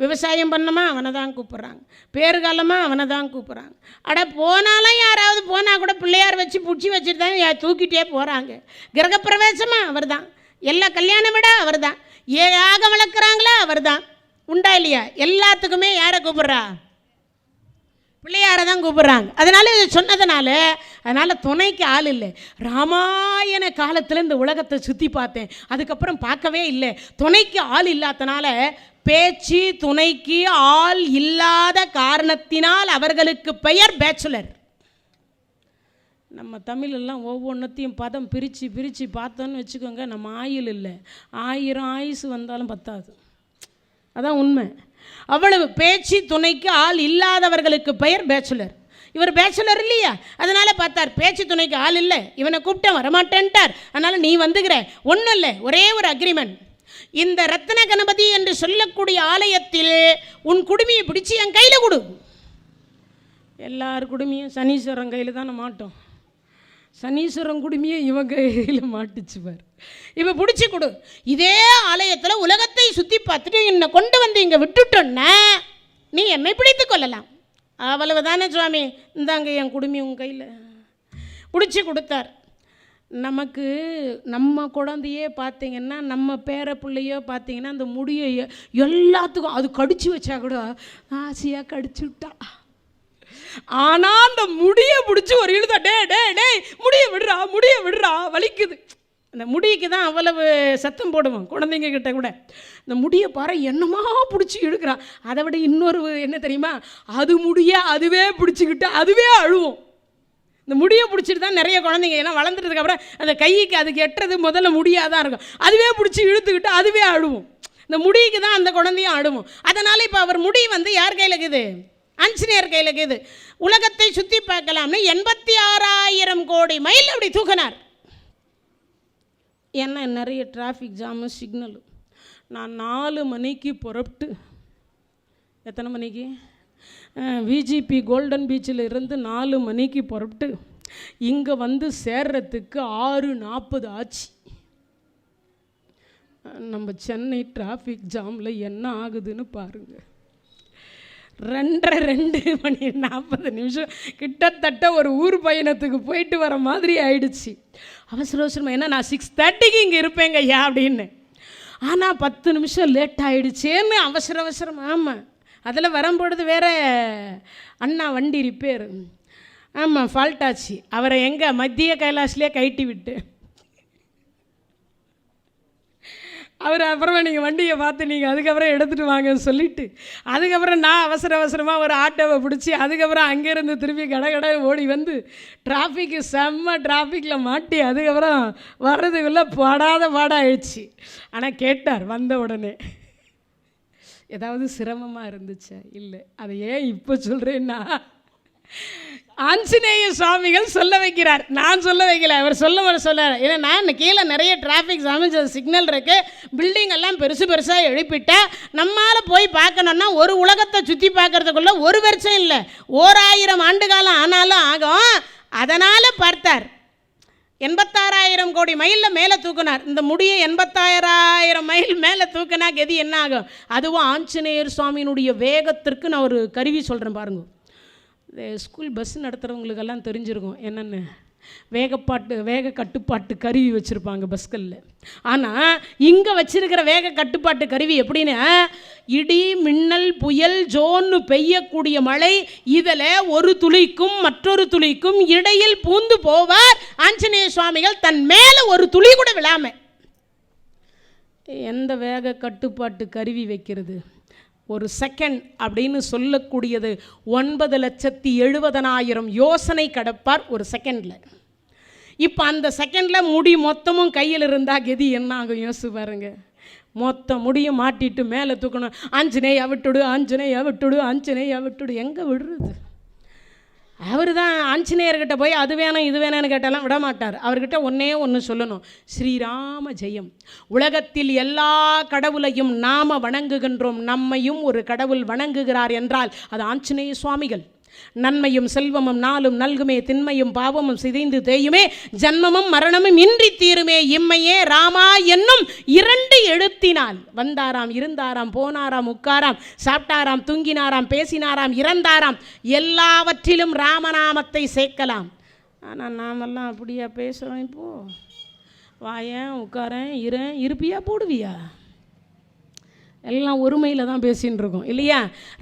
விவசாயம் பண்ணமா அவனை தான் கூப்பிட்றாங்க, பேறுகாலமாக அவனை தான் கூப்பிட்றாங்க. அட போனாலும் யாராவது போனால் கூட பிள்ளையார் வச்சு பிடிச்சி வச்சுட்டு தான் தூக்கிட்டே போகிறாங்க. கிரகப்பிரவேசமாக அவர் தான், எல்லா கல்யாண விட அவர் தான், யாக வளர்க்குறாங்களா அவர் தான். உண்டா இல்லையா? எல்லாத்துக்குமே யாரை கூப்பிட்றா? பிள்ளையாரை தான் கூப்பிட்றாங்க. அதனால் இது சொன்னதுனால அதனால் துணைக்கு ஆள் இல்லை. ராமாயண காலத்தில் இந்த உலகத்தை சுற்றி பார்த்தேன், அதுக்கப்புறம் பார்க்கவே இல்லை. துணைக்கு ஆள் இல்லாதனால, பேச்சு துணைக்கு ஆள் இல்லாத காரணத்தினால் அவர்களுக்கு பெயர் பேச்சுலர். நம்ம தமிழெல்லாம் ஒவ்வொன்றத்தையும் பதம் பிரித்து பிரித்து பார்த்தோன்னு வச்சுக்கோங்க, நம்ம ஆயுள் இல்லை, 1000 ஆயுசு வந்தாலும் பத்தாது. அதான் உண்மை. அவ்வளவு பேச்சு துணைக்கு ஆள் இல்லாதவர்களுக்கு பெயர் பேச்சுலர். இவர் பேச்சுலர் இல்லையா, அதனால் பார்த்தார் பேச்சு துணைக்கு ஆள் இல்லை, இவனை கூப்பிட்டேன் வரமாட்டேன்ட்டார். அதனால் நீ வந்துக்கிற, ஒன்றும் இல்லை, ஒரே ஒரு அக்ரிமெண்ட். இந்த ரத்ன கணபதி என்று சொல்லக்கூடிய ஆலயத்தில் உன் குடுமியை பிடிச்சி என் கையில் கொடு. எல்லார் குடுமியும் சனீஸ்வரன் கையில் தானே மாட்டோம். சனீஸ்வரன் குடுமையை இவன் கையில் மாட்டிச்சுவார். இப்போ பிடிச்சி கொடு. இதே ஆலயத்தில் உலகத்தை சுற்றி பார்த்துட்டு என்னை கொண்டு வந்து இங்கே விட்டுட்டோன்னா நீ என்னை பிடித்து கொள்ளலாம். அவ்வளவு தானே சுவாமி, இந்தாங்க என் குடுமி உங்கள் கையில். பிடிச்சி கொடுத்தார். நமக்கு நம்ம குழந்தையே பார்த்தீங்கன்னா, நம்ம பேர பிள்ளையோ பார்த்தீங்கன்னா, அந்த முடியை எல்லாத்துக்கும் அது கடிச்சு வச்சா கூட ஆசையாக கடிச்சு விட்டா. ஆனால் அந்த முடியை பிடிச்சி ஒரு இழுதா, டே டே டே முடியை விடுறா வலிக்குது. அந்த முடிக்கு தான் அவ்வளவு சத்தம் போடுவோம் குழந்தைங்க கிட்ட கூட. இந்த முடியை பாரு என்னமா பிடிச்சி இழுக்கிறான். அதை விட இன்னொரு என்ன தெரியுமா, அது முடியை அதுவே பிடிச்சிக்கிட்டு அதுவே அழுவோம். இந்த முடியை பிடிச்சிட்டு தான் நிறைய குழந்தைங்க எல்லாம் வளர்ந்துட்டதுக்கப்புறம் அந்த கைக்கு அதுக்கு எட்டுறது முதல்ல முடியாக தான் இருக்கும். அதுவே பிடிச்சி இழுத்துக்கிட்டு அதுவே அழுவும். இந்த முடிக்கு தான் அந்த குழந்தையும் அழுவும். அதனால் இப்போ அவர் முடி வந்து யார் கையில் இருக்குது? ஆஞ்சநேயர் கையில் இருக்குது. உலகத்தை சுற்றி பார்க்கலாம்னு 86,000 கோடி மைல் அப்படி தூக்கினார். ஏன்னா நிறைய டிராஃபிக் ஜாமு சிக்னலு. நான் 4 மணிக்கு புறப்பட்டு, எத்தனை மணிக்கு விஜிபி கோல்டன் பீச்சில் இருந்து 4 மணிக்கு புறப்பட்டு இங்கே வந்து சேர்றதுக்கு 6:40 ஆச்சு. நம்ம சென்னை டிராஃபிக் ஜாமில் என்ன ஆகுதுன்னு பாருங்கள். 2 மணி 40 நிமிஷம் கிட்டத்தட்ட ஒரு ஊர் பயணத்துக்கு போயிட்டு வர மாதிரி ஆயிடுச்சு. அவசரமாக என்ன நான் 6:30க்கு இங்கே இருப்பேங்க ஐயா அப்படின்னு. ஆனால் 10 நிமிஷம் லேட் ஆகிடுச்சேன்னு அவசரம். ஆமாம், அதில் வரும்பொழுது வேறு அண்ணா வண்டி ரிப்பேர். ஆமாம், ஃபால்ட் ஆச்சு. அவரை எங்கே மத்திய கைலாஷ்லேயே கைட்டி விட்டு அவர் அப்புறமா நீங்கள் வண்டியை பார்த்து நீங்கள் அதுக்கப்புறம் எடுத்துகிட்டு வாங்கன்னு சொல்லிவிட்டு அதுக்கப்புறம் நான் அவசரமாக ஒரு ஆட்டோவை பிடிச்சி அதுக்கப்புறம் அங்கேருந்து திருப்பி கடை ஓடி வந்து டிராஃபிக்கு செம்ம டிராஃபிக்கில் மாட்டி அதுக்கப்புறம் வர்றதுக்குள்ளே பாடாயிடுச்சு. ஆனால் கேட்டார் வந்த உடனே, ஏதாவது சிரமமாக இருந்துச்சா? இல்லை. அதை ஏன் இப்போ சொல்கிறேன்னா, ஆஞ்சநேய சுவாமிகள் சொல்ல வைக்கிறார், நான் சொல்ல வைக்கல. அவர் சொல்ல. ஏன்னா நான் கீழே நிறைய டிராஃபிக் ஜாமு சிக்னல் இருக்குது, பில்டிங் எல்லாம் பெருசாக எழுப்பிட்டேன். நம்மளால் போய் பார்க்கணுன்னா ஒரு உலகத்தை சுற்றி பார்க்கறதுக்குள்ளே ஒரு வருஷம் இல்லை 1000 ஆண்டு காலம் ஆனாலும் ஆகும். அதனால் பார்த்தார். 86,000 கோடி மைலில் மேலே தூக்கினார். இந்த முடியை 86,000 மைல் மேலே தூக்கினா கதி என்ன ஆகும்? அதுவும் ஆஞ்சநேயர் சுவாமியினுடைய வேகத்திற்கு நான் ஒரு கருவி சொல்கிறேன் பாருங்க. இந்த ஸ்கூல் பஸ் நடத்துகிறவங்களுக்கெல்லாம் தெரிஞ்சிருக்கும் என்னென்னு. வேக கட்டுப்பாட்டு கருவி வச்சுருப்பாங்க பஸ்களில். ஆனால் இங்கே வச்சிருக்கிற வேக கட்டுப்பாட்டு கருவி எப்படின்னு, இடி மின்னல் புயல் ஜோன்னு பெய்யக்கூடிய மழை, இதில் ஒரு துளிக்கும் மற்றொரு துளிக்கும் இடையில் பூந்து போவார் ஆஞ்சநேய சுவாமிகள், தன் மேலே ஒரு துளி கூட விழாம. எந்த வேக கட்டுப்பாட்டு கருவி வைக்கிறது? ஒரு செகண்ட் அப்படின்னு சொல்லக்கூடியது 9,70,000 யோசனை கடப்பார் ஒரு செகண்டில். இப்போ அந்த செகண்டில் முடி மொத்தமும் கையில் இருந்தால் கதி என்ன ஆகும் யோசிச்சு பாருங்க. மொத்த முடியும் மாட்டிட்டு மேலே தூக்கணும். ஆஞ்சநேயா விட்டுடு. எங்கே விடுறது? அவர் தான் ஆஞ்சநேயர்கிட்ட போய் அது வேணும் இது வேணும்னு கேட்டாலும் விட மாட்டார். அவர்கிட்ட ஒன்று சொல்லணும், ஸ்ரீராம ஜெயம். உலகத்தில் எல்லா கடவுளையும் நாம வணங்குகின்றோம், நம்மையும் ஒரு கடவுள் வணங்குகிறார் என்றால் அது ஆஞ்சநேய சுவாமிகள். நன்மையும் செல்வமும் நாளும் நல்குமே, திண்மையும் பாவமும் சிதைந்து தேயுமே, ஜன்மமும் மரணமும் இன்றி தீருமே, இம்மையே ராமா என்னும் 2 எழுத்தினால் வந்தாராம், இருந்தாராம், போனாராம், உட்காராம், சாப்பிட்டாராம், தூங்கினாராம், பேசினாராம், இறந்தாராம், எல்லாவற்றிலும் ராமநாமத்தை சேர்க்கலாம். ஆனால் நாமெல்லாம் அப்படியா பேசுகிறோம்? இப்போது வாயேன், உட்காரேன், இருப்பியா போடுவியா, எல்லாம் ஒருமையில் தான் பேசின்னு இருக்கோம் இல்லையா?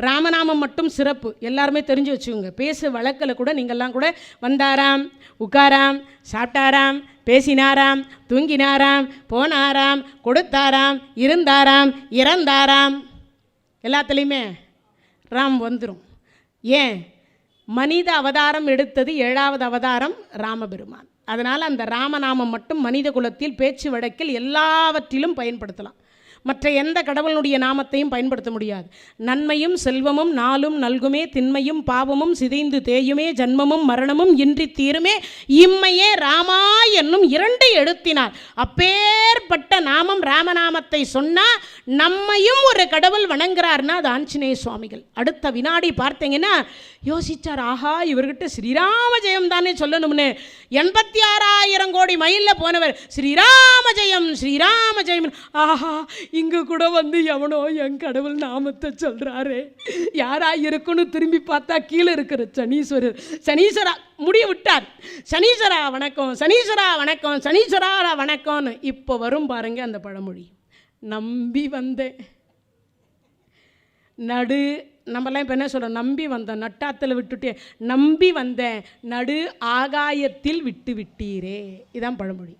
ராமநாமம் மட்டும் சிறப்பு, எல்லாருமே தெரிஞ்சு வச்சுக்கோங்க. பேச வழக்கில் கூட நீங்கள்லாம் கூட வந்தாராம், உட்காராம், சாப்பிட்டாராம், பேசினாராம், தூங்கினாராம், போனாராம், கொடுத்தாராம், இருந்தாராம், இறந்தாராம், எல்லாத்துலேயுமே ராம் வந்துடும். ஏன்? மனித அவதாரம் எடுத்தது 7வது அவதாரம் ராமபெருமான். அதனால் அந்த ராமநாமம் மட்டும் மனித குலத்தில் பேச்சு வழக்கில் எல்லாவற்றிலும் பயன்படுத்தலாம். மற்ற எந்த கடவுளுடைய நாமத்தையும் பயன்படுத்த முடியாது. நன்மையும் செல்வமும் நாளும் நல்குமே, திண்மையும் பாவமும் சிதைந்து தேயுமே, ஜன்மமும் மரணமும் இன்றி தீருமே, இம்மையே ராமா என்னும் 2 எழுத்தினார். அப்பேற்பட்ட நாமம் ராமநாமத்தை சொன்னா நம்மையும் ஒரு கடவுள் வணங்குறார்னா அது ஆஞ்சநேய சுவாமிகள். அடுத்த வினாடி பார்த்தீங்கன்னா யோசிச்சார், ஆஹா இவர்கிட்ட ஸ்ரீராம ஜெயம் தானே சொல்லணும்னு. 86,000 கோடி மைலில் போனவர் ஸ்ரீராம ஜெயம் ஸ்ரீராம ஜெயம். ஆஹா இங்கே கூட வந்து எவனோ என் கடவுள் நாமத்தை சொல்கிறாரு, யாரா இருக்குன்னு திரும்பி பார்த்தா கீழே இருக்கிற சனீஸ்வரர். சனீஸ்வரா முடிய விட்டார். சனீஸ்வரா வணக்கம், சனீஸ்வரா வணக்கம், சனீஸ்வரா வணக்கம்னு. இப்போ வரும் பாருங்க அந்த பழமொழி, நம்பி வந்தேன் நடு. நம்மலாம் இப்போ என்ன சொல்கிறோம், நம்பி வந்தேன் நட்டாத்தில் விட்டுட்டே, நம்பி வந்தேன் நடு ஆகாயத்தில் விட்டு விட்டீரே, இதான் பழமொழி.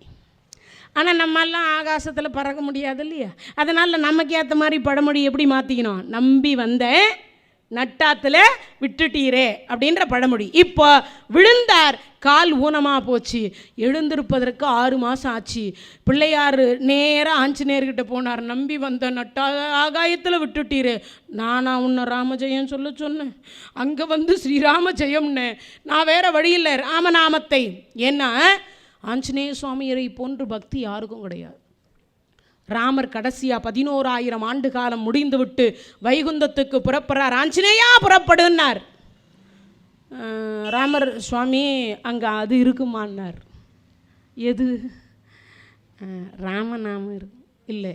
ஆனால் நம்மெல்லாம் ஆகாசத்தில் பறக்க முடியாது இல்லையா, அதனால் நமக்கு ஏற்ற மாதிரி பழமொழி எப்படி மாற்றிக்கணும், நம்பி வந்தேன் நட்டாத்தில் விட்டுட்டீரே அப்படின்ற பழமொழி. இப்போ விழுந்தார், கால் ஊனமாக போச்சு, எழுந்திருப்பதற்கு 6 மாதம் ஆச்சு. பிள்ளையார் நேராக ஆஞ்சநேயர்கிட்ட போனார், நம்பி வந்த நட்டா ஆகாயத்தில் விட்டுட்டீரே, நானா உன்னை ராமஜெயம் சொல்ல சொன்னேன், அங்கே வந்து ஸ்ரீராம ஜெயம்னு. நான் வேறு வழி இல்லை ராமநாமத்தை. ஏன்னா ஆஞ்சநேய சுவாமியரை போன்று பக்தி யாருக்கும் கிடையாது. ராமர் கடைசியாக 11,000 ஆண்டு காலம் முடிந்து விட்டு வைகுந்தத்துக்கு புறப்படுறார். ஆஞ்சநேயா புறப்படுன்னார். ராமர் சுவாமி அங்கே அது இருக்குமான்னார். எது? ராமநாமம் இருக்கும் இல்லை,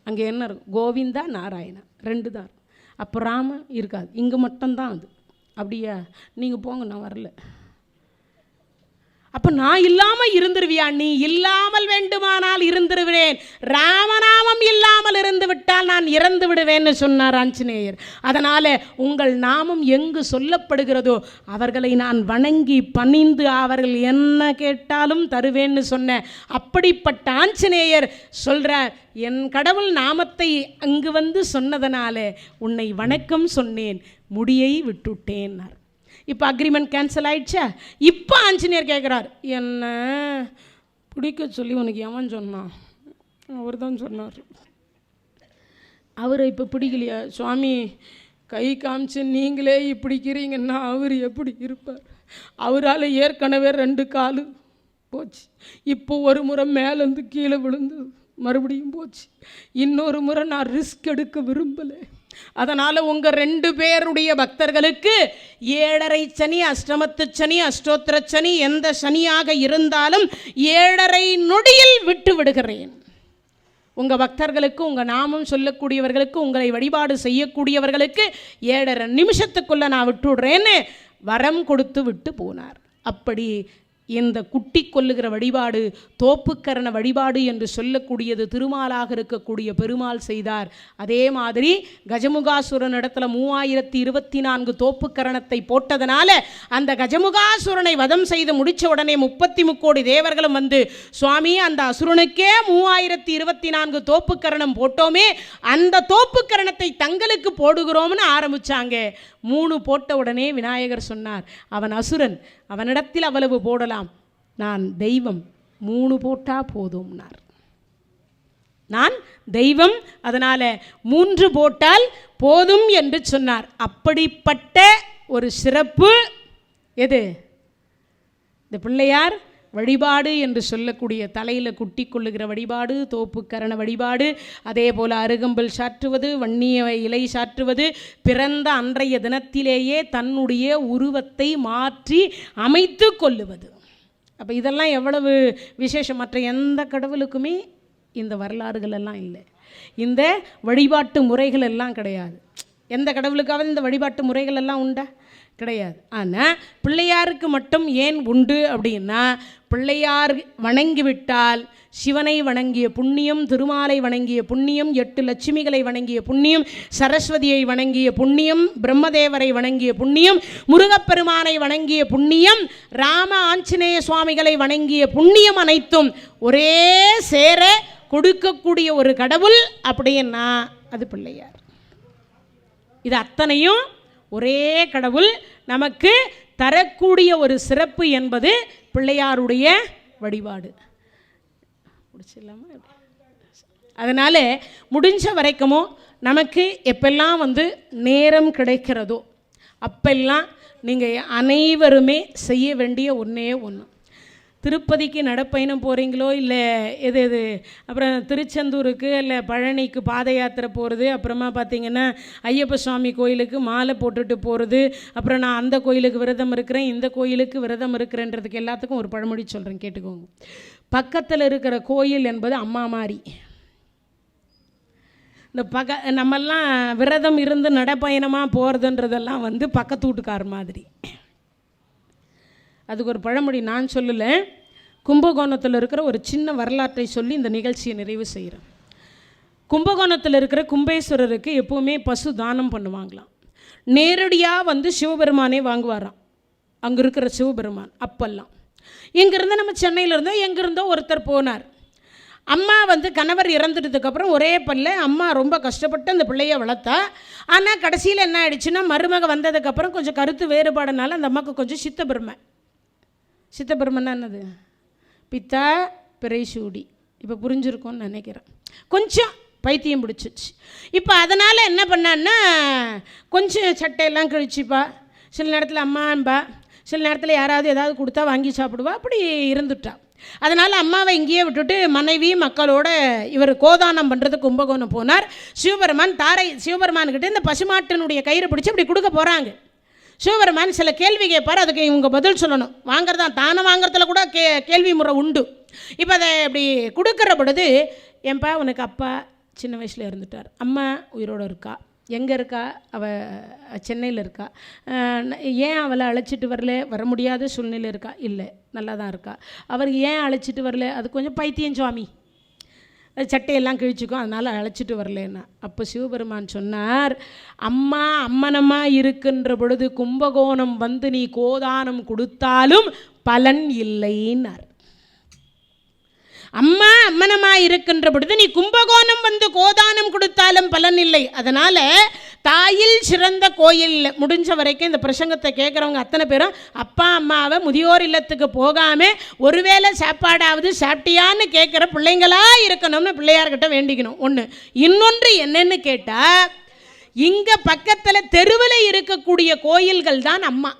அங்கே என்ன இருக்கும், கோவிந்தா நாராயணா 2 தான். அப்போ ராம இருக்காது, இங்கே மட்டும்தான் அது. அப்படியா, நீங்கள் போங்க நான் வரல. அப்போ நான் இல்லாமல் இருந்துருவியா? நீ இல்லாமல் வேண்டுமானால் இருந்துருவேன், ராமநாமம் இல்லாமல் இருந்து விட்டால் நான் இறந்து விடுவேன்னு சொன்னார் ஆஞ்சநேயர். அதனால் உங்கள் நாமம் எங்கு சொல்லப்படுகிறதோ அவர்களை நான் வணங்கி பணிந்து அவர்கள் என்ன கேட்டாலும் தருவேன்னு சொன்ன அப்படிப்பட்ட ஆஞ்சநேயர் சொல்கிறார், என் கடவுள் நாமத்தை அங்கு வந்து சொன்னதனால உன்னை வணக்கம் சொன்னேன், முடியை விட்டுட்டேன்னார். இப்போ அக்ரிமெண்ட் கேன்சல் ஆயிடுச்சா? இப்போ ஆஞ்சநேயர் கேட்குறார், என்ன பிடிக்க சொல்லி உனக்கு எவன் சொன்னான்? அவர் தான் சொன்னார். அவரை இப்போ பிடிக்கலையா? சுவாமி கை காமிச்சு நீங்களே பிடிக்கிறீங்கன்னா அவர் எப்படி இருப்பார்? அவரால் ஏற்கனவே 2 காலு போச்சு, இப்போ ஒரு முறை மேலேருந்து கீழே விழுந்து மறுபடியும் போச்சு, இன்னொரு முறை நான் ரிஸ்க் எடுக்க விரும்பலை. அதனால் உங்கள் 2 பேருடைய பக்தர்களுக்கு 7.5 சனி, அஷ்டமத்து சனி, அஷ்டோத்திர சனி, எந்த சனியாக இருந்தாலும் 7.5 நொடியில் விட்டு விடுகிறேன். உங்கள் பக்தர்களுக்கு, உங்கள் நாமம் சொல்லக்கூடியவர்களுக்கு, உங்களை வழிபாடு செய்யக்கூடியவர்களுக்கு 7.5 நிமிஷத்துக்குள்ளே நான் விட்டு விடுறேன்னு வரம் கொடுத்து விட்டு போனார். அப்படி இந்த குட்டி கொல்லுகிற வழிபாடு, தோப்புக்கரண வழிபாடு என்று சொல்லக்கூடியது திருமாலாக இருக்கக்கூடிய பெருமாள் செய்தார். அதே மாதிரி கஜமுகாசுரன் இடத்துல 3024 தோப்புக்கரணத்தை போட்டதனால அந்த கஜமுகாசுரனை வதம் செய்து முடித்த உடனே 33 கோடி தேவர்களும் வந்து, சுவாமி அந்த அசுரனுக்கே 3024 தோப்புக்கரணம் போட்டோமே, அந்த தோப்புக்கரணத்தை தங்களுக்கு போடுகிறோம்னு ஆரம்பித்தாங்க. 3 போட்ட உடனே விநாயகர் சொன்னார், அவன் அசுரன், அவனிடத்தில் அவ்வளவு போடலாம், நான் தெய்வம், 3 போட்டா போதும்னார். நான் தெய்வம், அதனால் 3 போட்டால் போதும் என்று சொன்னார். அப்படிப்பட்ட ஒரு சிறப்பு எது? இந்த பிள்ளையார் வழிபாடு என்று சொல்லக்கூடிய தலையில் குட்டி கொள்ளுகிற வழிபாடு, தோப்புக்கரண வழிபாடு, அதே போல் அருகம்பல் சாற்றுவது, வன்னிய இலை சாற்றுவது, பிறந்த அன்றைய தினத்திலேயே தன்னுடைய உருவத்தை மாற்றி அமைத்து கொள்ளுவது. அப்போ இதெல்லாம் எவ்வளவு விசேஷம். மற்ற எந்த கடவுளுக்குமே இந்த வரலாறுகள் எல்லாம் இல்லை, இந்த வழிபாட்டு முறைகள் எல்லாம் கிடையாது. எந்த கடவுளுக்காவது இந்த வழிபாட்டு முறைகள் எல்லாம் உண்டா? கிடையாது. ஆனால் பிள்ளையாருக்கு மட்டும் ஏன் உண்டு அப்படின்னா, பிள்ளையார் வணங்கிவிட்டால் சிவனை வணங்கிய புண்ணியம், திருமாலை வணங்கிய புண்ணியம், 8 லட்சுமிகளை வணங்கிய புண்ணியம், சரஸ்வதியை வணங்கிய புண்ணியம், பிரம்மதேவரை வணங்கிய புண்ணியம், முருகப்பெருமானை வணங்கிய புண்ணியம், ராம ஆஞ்சநேய சுவாமிகளை வணங்கிய புண்ணியம் அனைத்தும் ஒரே சேர கொடுக்கக்கூடிய ஒரு கடவுள் அப்படின்னா அது பிள்ளையார். இது அத்தனையும் ஒரே கடவுள் நமக்கு தரக்கூடிய ஒரு சிறப்பு என்பது பிள்ளையாருடைய வழிபாடு. அதனால் முடிஞ்ச வரைக்குமோ நமக்கு எப்பெல்லாம் நேரம் கிடைக்கிறதோ அப்பெல்லாம் நீங்கள் அனைவருமே செய்ய வேண்டிய ஒன்றே ஒன்று, திருப்பதிக்கு நடப்பயணம் போகிறீங்களோ இல்லை எது அப்புறம் திருச்செந்தூருக்கு இல்லை பழனிக்கு பாத யாத்திரை போகிறது, அப்புறமா பார்த்திங்கன்னா ஐயப்ப சுவாமி கோயிலுக்கு மாலை போட்டுட்டு போகிறது, அப்புறம் நான் அந்த கோயிலுக்கு விரதம் இருக்கிறேன் இந்த கோயிலுக்கு விரதம் இருக்கிறேன்றதுக்கு எல்லாத்துக்கும் ஒரு பழமொழி சொல்கிறேன், கேட்டுக்கோங்க. பக்கத்தில் இருக்கிற கோயில் என்பது அம்மா மாதிரி. இந்த நம்மெல்லாம் விரதம் இருந்து நடப்பயணமாக போகிறதுன்றதெல்லாம் பக்கத்து வீட்டுக்கார மாதிரி. அதுக்கு ஒரு பழமொழி நான் சொல்லலை, கும்பகோணத்தில் இருக்கிற ஒரு சின்ன வரலாற்றை சொல்லி இந்த நிகழ்ச்சியை நிறைவு செய்கிறேன். கும்பகோணத்தில் இருக்கிற கும்பேஸ்வரருக்கு எப்போவுமே பசு தானம் பண்ணுவாங்களாம். நேரடியாக சிவபெருமானே வாங்குவாராம், அங்கே இருக்கிற சிவபெருமான். அப்பெல்லாம் இங்கேருந்து நம்ம சென்னையில் இருந்தோம், எங்கேருந்தோ ஒருத்தர் போனார். அம்மா கணவர் இறந்துட்டதுக்கப்புறம் ஒரே பல்ல அம்மா ரொம்ப கஷ்டப்பட்டு அந்த பிள்ளையை வளர்த்தா. ஆனால் கடைசியில் என்ன ஆயிடுச்சுன்னா, மருமக வந்ததுக்கப்புறம் கொஞ்சம் கருத்து வேறுபாடுனால அந்த அம்மாவுக்கு கொஞ்சம் சித்தபெருமைன்னா என்னது, பித்தா பிறைசூடி, இப்போ புரிஞ்சிருக்கும்னு நினைக்கிறேன், கொஞ்சம் பைத்தியம் பிடிச்சிச்சு. இப்போ அதனால் என்ன பண்ணான்னா, கொஞ்சம் சட்டையெல்லாம் கழிச்சுப்பா, சில நேரத்தில் அம்மான்பா, சில நேரத்தில் யாராவது ஏதாவது கொடுத்தா வாங்கி சாப்பிடுவா, அப்படி இருந்துட்டா. அதனால் அம்மாவை இங்கேயே விட்டுட்டு மனைவி மக்களோட இவர் கோதானம் பண்ணுறதுக்கு கும்பகோணம் போனார். சிவபெருமான்கிட்ட இந்த பசுமாட்டினுடைய கயிறு பிடிச்சி அப்படி கொடுக்க போகிறாங்க. சிவபெருமான் சில கேள்வி கேட்பார், அதுக்கு இவங்க பதில் சொல்லணும். வாங்குறதான் தானம் வாங்குறதுல கூட கேள்வி முறை உண்டு. இப்போ அதை இப்படி கொடுக்குற பொழுது, ஏன்பா உனக்கு அப்பா சின்ன வயசில் இருந்துட்டார், அம்மா உயிரோடு இருக்கா, எங்கே இருக்கா, அவள் சென்னையில் இருக்கா, ஏன் அவளை அழைச்சிட்டு வர முடியாத சூழ்நிலை இருக்கா, இல்லை நல்லா தான் இருக்கா, அவர் ஏன் அழைச்சிட்டு வரல, அது கொஞ்சம் பைத்தியம் சுவாமி, சட்டையெல்லாம் கிழிச்சிக்கும் அதனால் அழைச்சிட்டு வரலன்னா. அப்போ சிவபெருமான் சொன்னார், அம்மா அம்மனமாக இருக்கின்ற பொழுது கும்பகோணம் நீ கோதானம் கொடுத்தாலும் பலன் இல்லைன்னார். அம்மா அம்மனமாக இருக்கின்ற பொழுது நீ கும்பகோணம் கோதானம் கொடுத்தாலும் பலன் இல்லை. அதனால் தாயில் சிறந்த கோயில். முடிஞ்ச வரைக்கும் இந்த பிரசங்கத்தை கேட்குறவங்க அத்தனை பேரும் அப்பா அம்மாவை முதியோர் இல்லத்துக்கு போகாமல் ஒருவேளை சாப்பாடாவது சாப்பிட்டியான்னு கேட்குற பிள்ளைங்களாக இருக்கணும்னு பிள்ளையார்கிட்ட வேண்டிக்கணும். ஒன்று. இன்னொன்று என்னன்னு கேட்டால், இங்கே பக்கத்தில் தெருவில் இருக்கக்கூடிய கோயில்கள் தான் அம்மா.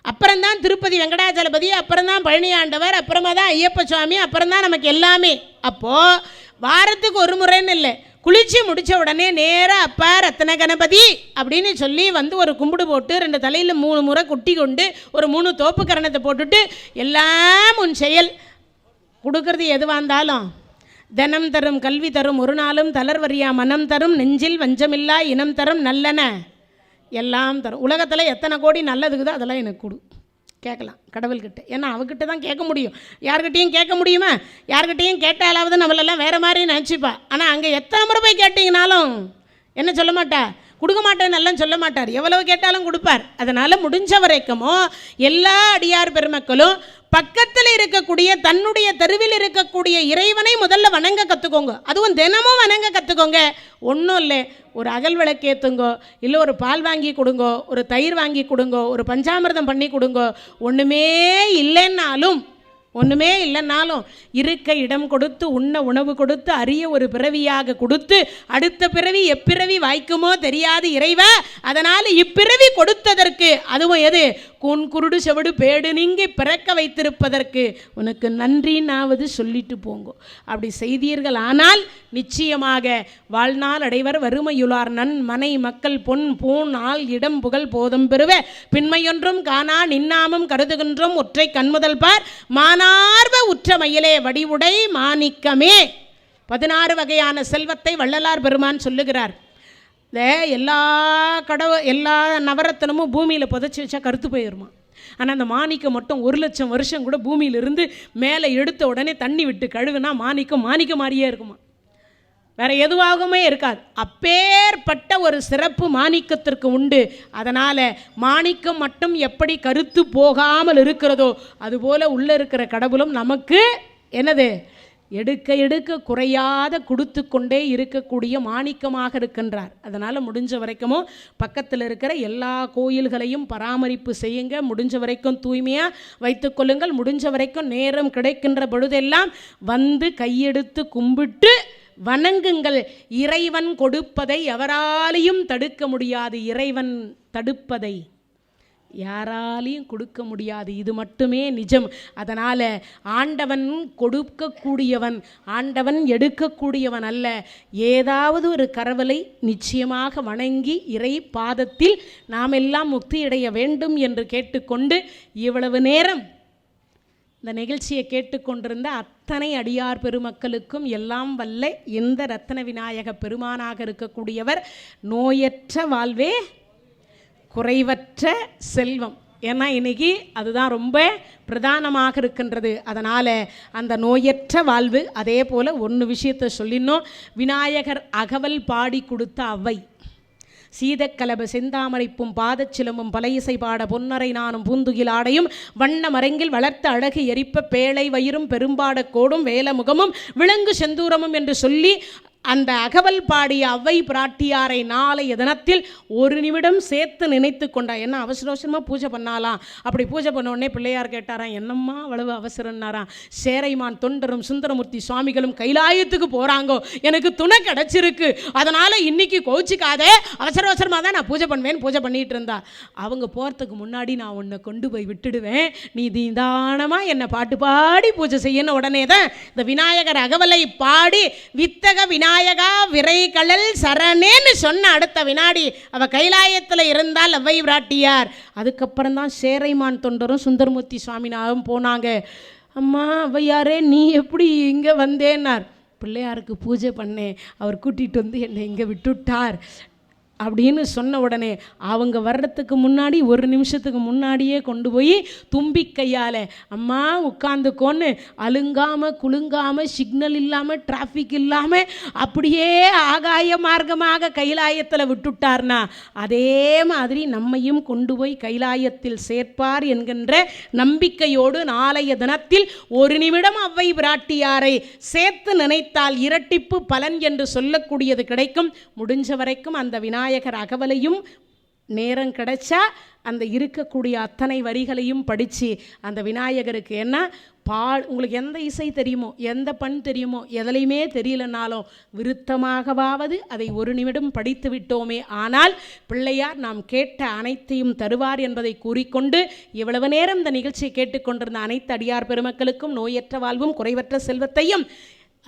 அப்புறம்தான் திருப்பதி வெங்கடாச்சலபதி, அப்புறம்தான் பழனி ஆண்டவர், அப்புறமா தான் ஐயப்ப சுவாமி, அப்புறம்தான் நமக்கு எல்லாமே. அப்போது வாரத்துக்கு ஒரு முறைன்னு இல்லை, குளித்து முடித்த உடனே நேராக அப்பா ரத்தன கணபதி அப்படின்னு சொல்லி ஒரு கும்பிடு போட்டு 2 தலையில் 3 முறை குட்டி கொண்டு ஒரு 3 தோப்பு கரணத்தை போட்டுட்டு, எல்லாம் உன் செயல், கொடுக்கறது எதுவாக இருந்தாலும் தனம் தரும் கல்வி தரும் ஒரு நாளும் தளர்வரியா மனம் தரும் நெஞ்சில் வஞ்சமில்லா இனம் தரும் நல்லன எல்லாம் தரும். உலகத்தில் எத்தனை கோடி நல்லதுக்குதோ அதெல்லாம் எனக்கு கொடு, கேட்கலாம் கடவுள்கிட்ட. ஏன்னா அவகிட்ட தான் கேட்க முடியும், யார்கிட்டையும் கேட்க முடியுமா? யார்கிட்டையும் கேட்டாலாவது நம்மளெல்லாம் வேறு மாதிரி நினச்சிப்பா. ஆனால் அங்கே எத்தனை முறை போய் கேட்டிங்கனாலும் என்ன சொல்ல மாட்டா, கொடுக்க மாட்டேன்னு எல்லாம் சொல்ல மாட்டார், எவ்வளவு கேட்டாலும் கொடுப்பார். அதனால் முடிஞ்ச வரைக்கும் எல்லா அடியார் பெருமக்களும் பக்கத்தில் இருக்கக்கூடிய தன்னுடைய தெருவில் இருக்கக்கூடிய இறைவனை முதல்ல வணங்க கற்றுக்கோங்க. அதுவும் தினமும் வணங்க கற்றுக்கோங்க. ஒன்றும் இல்லை, ஒரு அகல் விளக்கேற்றுங்கோ, இல்லை ஒரு பால் வாங்கி கொடுங்கோ, ஒரு தயிர் வாங்கி கொடுங்கோ, ஒரு பஞ்சாமிர்தம் பண்ணி கொடுங்கோ. ஒன்றுமே இல்லைன்னாலும் இருக்க இடம் கொடுத்து, உண்ண உணவு கொடுத்து, அரிய ஒரு பிறவியாக கொடுத்து, அடுத்த பிறவி எப்பிறவி வாய்க்குமோ தெரியாது இறைவா, அதனால் இப்பிறவி கொடுத்ததற்கு, அதுவும் எது, கூன் குருடு செவடு பேடு நீங்கி பிறக்க வைத்திருப்பதற்கு உனக்கு நன்றினாவது சொல்லிட்டு போங்கோ. அப்படி செய்தீர்கள் ஆனால் நிச்சயமாக வாழ்நாள் அடைவர் வறுமையுளார் நன் மனை மக்கள் பொன் பூன் ஆள் இடம் புகழ் போதம் பெறுவ பின்மையொன்றும் காணா நின்னாமும் கருதுகின்றோம் ஒற்றை கண்முதல் பார் மானார்வ உற்ற மயிலே வடிவுடை மாணிக்கமே. 16 வகையான செல்வத்தை வள்ளலார் பெருமான் சொல்லுகிறார். எல்லா எல்லா நவரத்தனமும் பூமியில் புதைச்சி வச்சா கருத்து போயிடுமா. ஆனால் அந்த மாணிக்கம் மட்டும் 1,00,000 வருஷம் கூட பூமியிலிருந்து மேலே எடுத்த உடனே தண்ணி விட்டு கழுவுனா மாணிக்கம் மாதிரியே இருக்குமா, வேறு எதுவாகவுமே இருக்காது. அப்பேற்பட்ட ஒரு சிறப்பு மாணிக்கத்திற்கு உண்டு. அதனால் மாணிக்கம் மட்டும் எப்படி கருத்து போகாமல் இருக்கிறதோ அதுபோல் உள்ளே இருக்கிற கடவுளும் நமக்கு என்னது எடுக்க எடுக்க குறையாத கொடுத்து கொண்டே இருக்கக்கூடிய மாணிக்கமாக இருக்கின்றார். அதனால் முடிஞ்ச வரைக்கும் பக்கத்தில் இருக்கிற எல்லா கோயில்களையும் பராமரிப்பு செய்யுங்க. முடிஞ்ச வரைக்கும் தூய்மையாக வைத்துக்கொள்ளுங்கள். முடிஞ்ச வரைக்கும் நேரம் கிடைக்கின்ற பொழுதெல்லாம் வந்து கையெடுத்து கும்பிட்டு வணங்குங்கள். இறைவன் கொடுப்பதை எவராலையும் தடுக்க முடியாது. இறைவன் தடுப்பதை யாராலையும் கொடுக்க முடியாது. இது மட்டுமே நிஜம். அதனால் ஆண்டவன் கொடுக்கக்கூடியவன், ஆண்டவன் எடுக்கக்கூடியவன் அல்ல. ஏதாவது ஒரு கடவுளை நிச்சயமாக வணங்கி இறை பாதத்தில் நாம் எல்லாம் முக்தியடைய வேண்டும் என்று கேட்டுக்கொண்டு இவ்வளவு நேரம் இந்த நிகழ்ச்சியை கேட்டுக்கொண்டிருந்த அத்தனை அடியார் பெருமக்களுக்கும் எல்லாம் வல்ல இந்த ரத்தன விநாயக பெருமானாக இருக்கக்கூடியவர் நோயற்ற வாழ்வே குறைவற்ற செல்வம். ஏன்னா இன்னைக்கு அதுதான் ரொம்ப பிரதானமாக இருக்கின்றது. அதனால் அந்த நோயற்ற வாழ்வு. அதே போல் ஒன்று விஷயத்தை சொல்லினோம். விநாயகர் அகவல் பாடி கொடுத்த அவை சீதக்கலப செந்தாமரைப்பும் பாதச்சிலம்பும் பலையிசை பாட பொன்னரை நானும் பூந்துகில் ஆடையும் வண்ண மரங்கில் வளர்த்த அழகு எரிப்ப பேழை வயிறும் பெரும்பாட கோடும் வேலமுகமும் விலங்கு செந்தூரமும் என்று சொல்லி அந்த அகவல் பாடிய அவ்வை பிராட்டியாரை நாளைய தினத்தில் ஒரு நிமிடம் சேர்த்து நினைத்து கொண்டா. என்ன அவசர அவசரமாக பூஜை பண்ணாலாம். அப்படி பூஜை பண்ண உடனே பிள்ளையார் கேட்டாராம், என்னம்மா அவ்வளவு அவசரம்னாராம். சேரைமான் தொண்டரும் சுந்தரமூர்த்தி சுவாமிகளும் கைலாயத்துக்கு போகிறாங்கோ, எனக்கு துணை கிடச்சிருக்கு, அதனால் இன்னைக்கு கோச்சிக்காதே, அவசர அவசரமாக தான் நான் பூஜை பண்ணுவேன். பூஜை பண்ணிகிட்டு இருந்தா. அவங்க போகிறதுக்கு முன்னாடி நான் உன்னை கொண்டு போய் விட்டுடுவேன், நீ தீதானமாக என்னை பாட்டு பாடி பூஜை செய்யணும். உடனே தான் இந்த விநாயகர் அகவலை பாடி வித்தக விநாயகா விரைகடல் சரணேன்னு சொன்ன அடுத்த வினாடி அவ கைலாயத்தில் இருந்தால் அவ்வை பிராட்டியார். அதுக்கப்புறம் தான் சேரைமான் தொண்டரும் சுந்தரமூர்த்தி சுவாமினாவும் போனாங்க. அம்மா அவ்வையாரே நீ எப்படி இங்கே வந்தேன்னார். பிள்ளையாருக்கு பூஜை பண்ணேன், அவர் கூட்டிகிட்டு வந்து என்னை இங்கே விட்டுட்டார் அப்படின்னு சொன்ன உடனே அவங்க வர்றதுக்கு முன்னாடி ஒரு நிமிஷத்துக்கு முன்னாடியே கொண்டு போய் தும்பிக்கையால் அம்மா உட்காந்துக்கோன்னு அலுங்காமல் குலுங்காமல் சிக்னல் இல்லாமல் டிராஃபிக் இல்லாமல் அப்படியே ஆகாய மார்க்கமாக கைலாயத்தில் விட்டுட்டார்னா அதே மாதிரி நம்மையும் கொண்டு போய் கைலாயத்தில் சேர்ப்பார் என்கின்ற நம்பிக்கையோடு நாளைய தினத்தில் ஒரு நிமிடம் அவ்வை பிராட்டியாரை சேர்த்து நினைத்தால் இரட்டிப்பு பலன் என்று சொல்லக்கூடியது கிடைக்கும். முடிஞ்ச வரைக்கும் அந்த விநாயகர் அகவலையும் நேரம் கிடைச்சா அந்த இருக்கக்கூடிய அத்தனை வரிகளையும் படித்து அந்த விநாயகருக்கு என்ன உங்களுக்கு எந்த இசை தெரியுமோ, எந்த பண் தெரியுமோ, எதுலையுமே தெரியலனாலும் விருத்தமாகவாவது அதை ஒரு நிமிடம் படித்து விட்டோமே ஆனால் பிள்ளையார் நாம் கேட்ட அனைத்தையும் தருவார் என்பதை கூறிக்கொண்டு இவ்வளவு நேரம் இந்த நிகழ்ச்சியை கேட்டுக்கொண்டிருந்த அனைத்து அடியார் பெருமக்களுக்கும் நோயற்ற வாழ்வும் குறைவற்ற செல்வத்தையும்,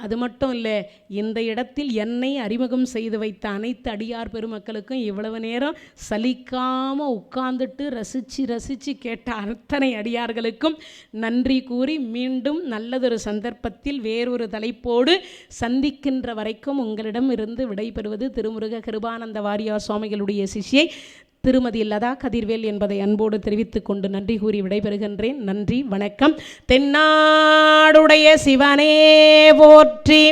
அது மட்டும் இல்லை, இந்த இடத்தில் என்னை அறிமுகம் செய்து வைத்த அனைத்து அடியார் பெருமக்களுக்கும் இவ்வளவு நேரம் சலிக்காமல் உட்கார்ந்துட்டு ரசித்து கேட்ட அத்தனை அடியார்களுக்கும் நன்றி கூறி மீண்டும் நல்லதொரு சந்தர்ப்பத்தில் வேறொரு தலைப்போடு சந்திக்கின்ற வரைக்கும் உங்களிடம் இருந்து விடைபெறுவது திருமுருக கிருபானந்த வாரியார் சுவாமிகளுடைய சிஷ்யை திருமதி லதா கதிர்வேல் என்பதை அன்போடு தெரிவித்துக் கொண்டு நன்றி கூறி விடைபெறுகின்றேன். நன்றி, வணக்கம். தென்னாடுடைய சிவனே போற்றி,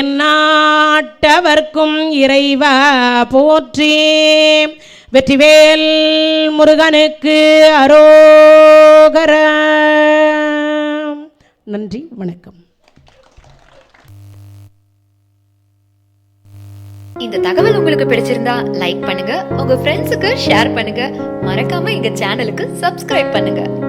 எந்நாட்டவர்க்கும் இறைவா போற்றி, வெற்றிவேல் முருகனுக்கு அரோகரா. நன்றி, வணக்கம். இந்த தகவல் உங்களுக்கு பிடிச்சிருந்தா லைக் பண்ணுங்க, உங்க ஃப்ரெண்ட்ஸுக்கு ஷேர் பண்ணுங்க, மறக்காம எங்க சேனலுக்கு சப்ஸ்கிரைப் பண்ணுங்க.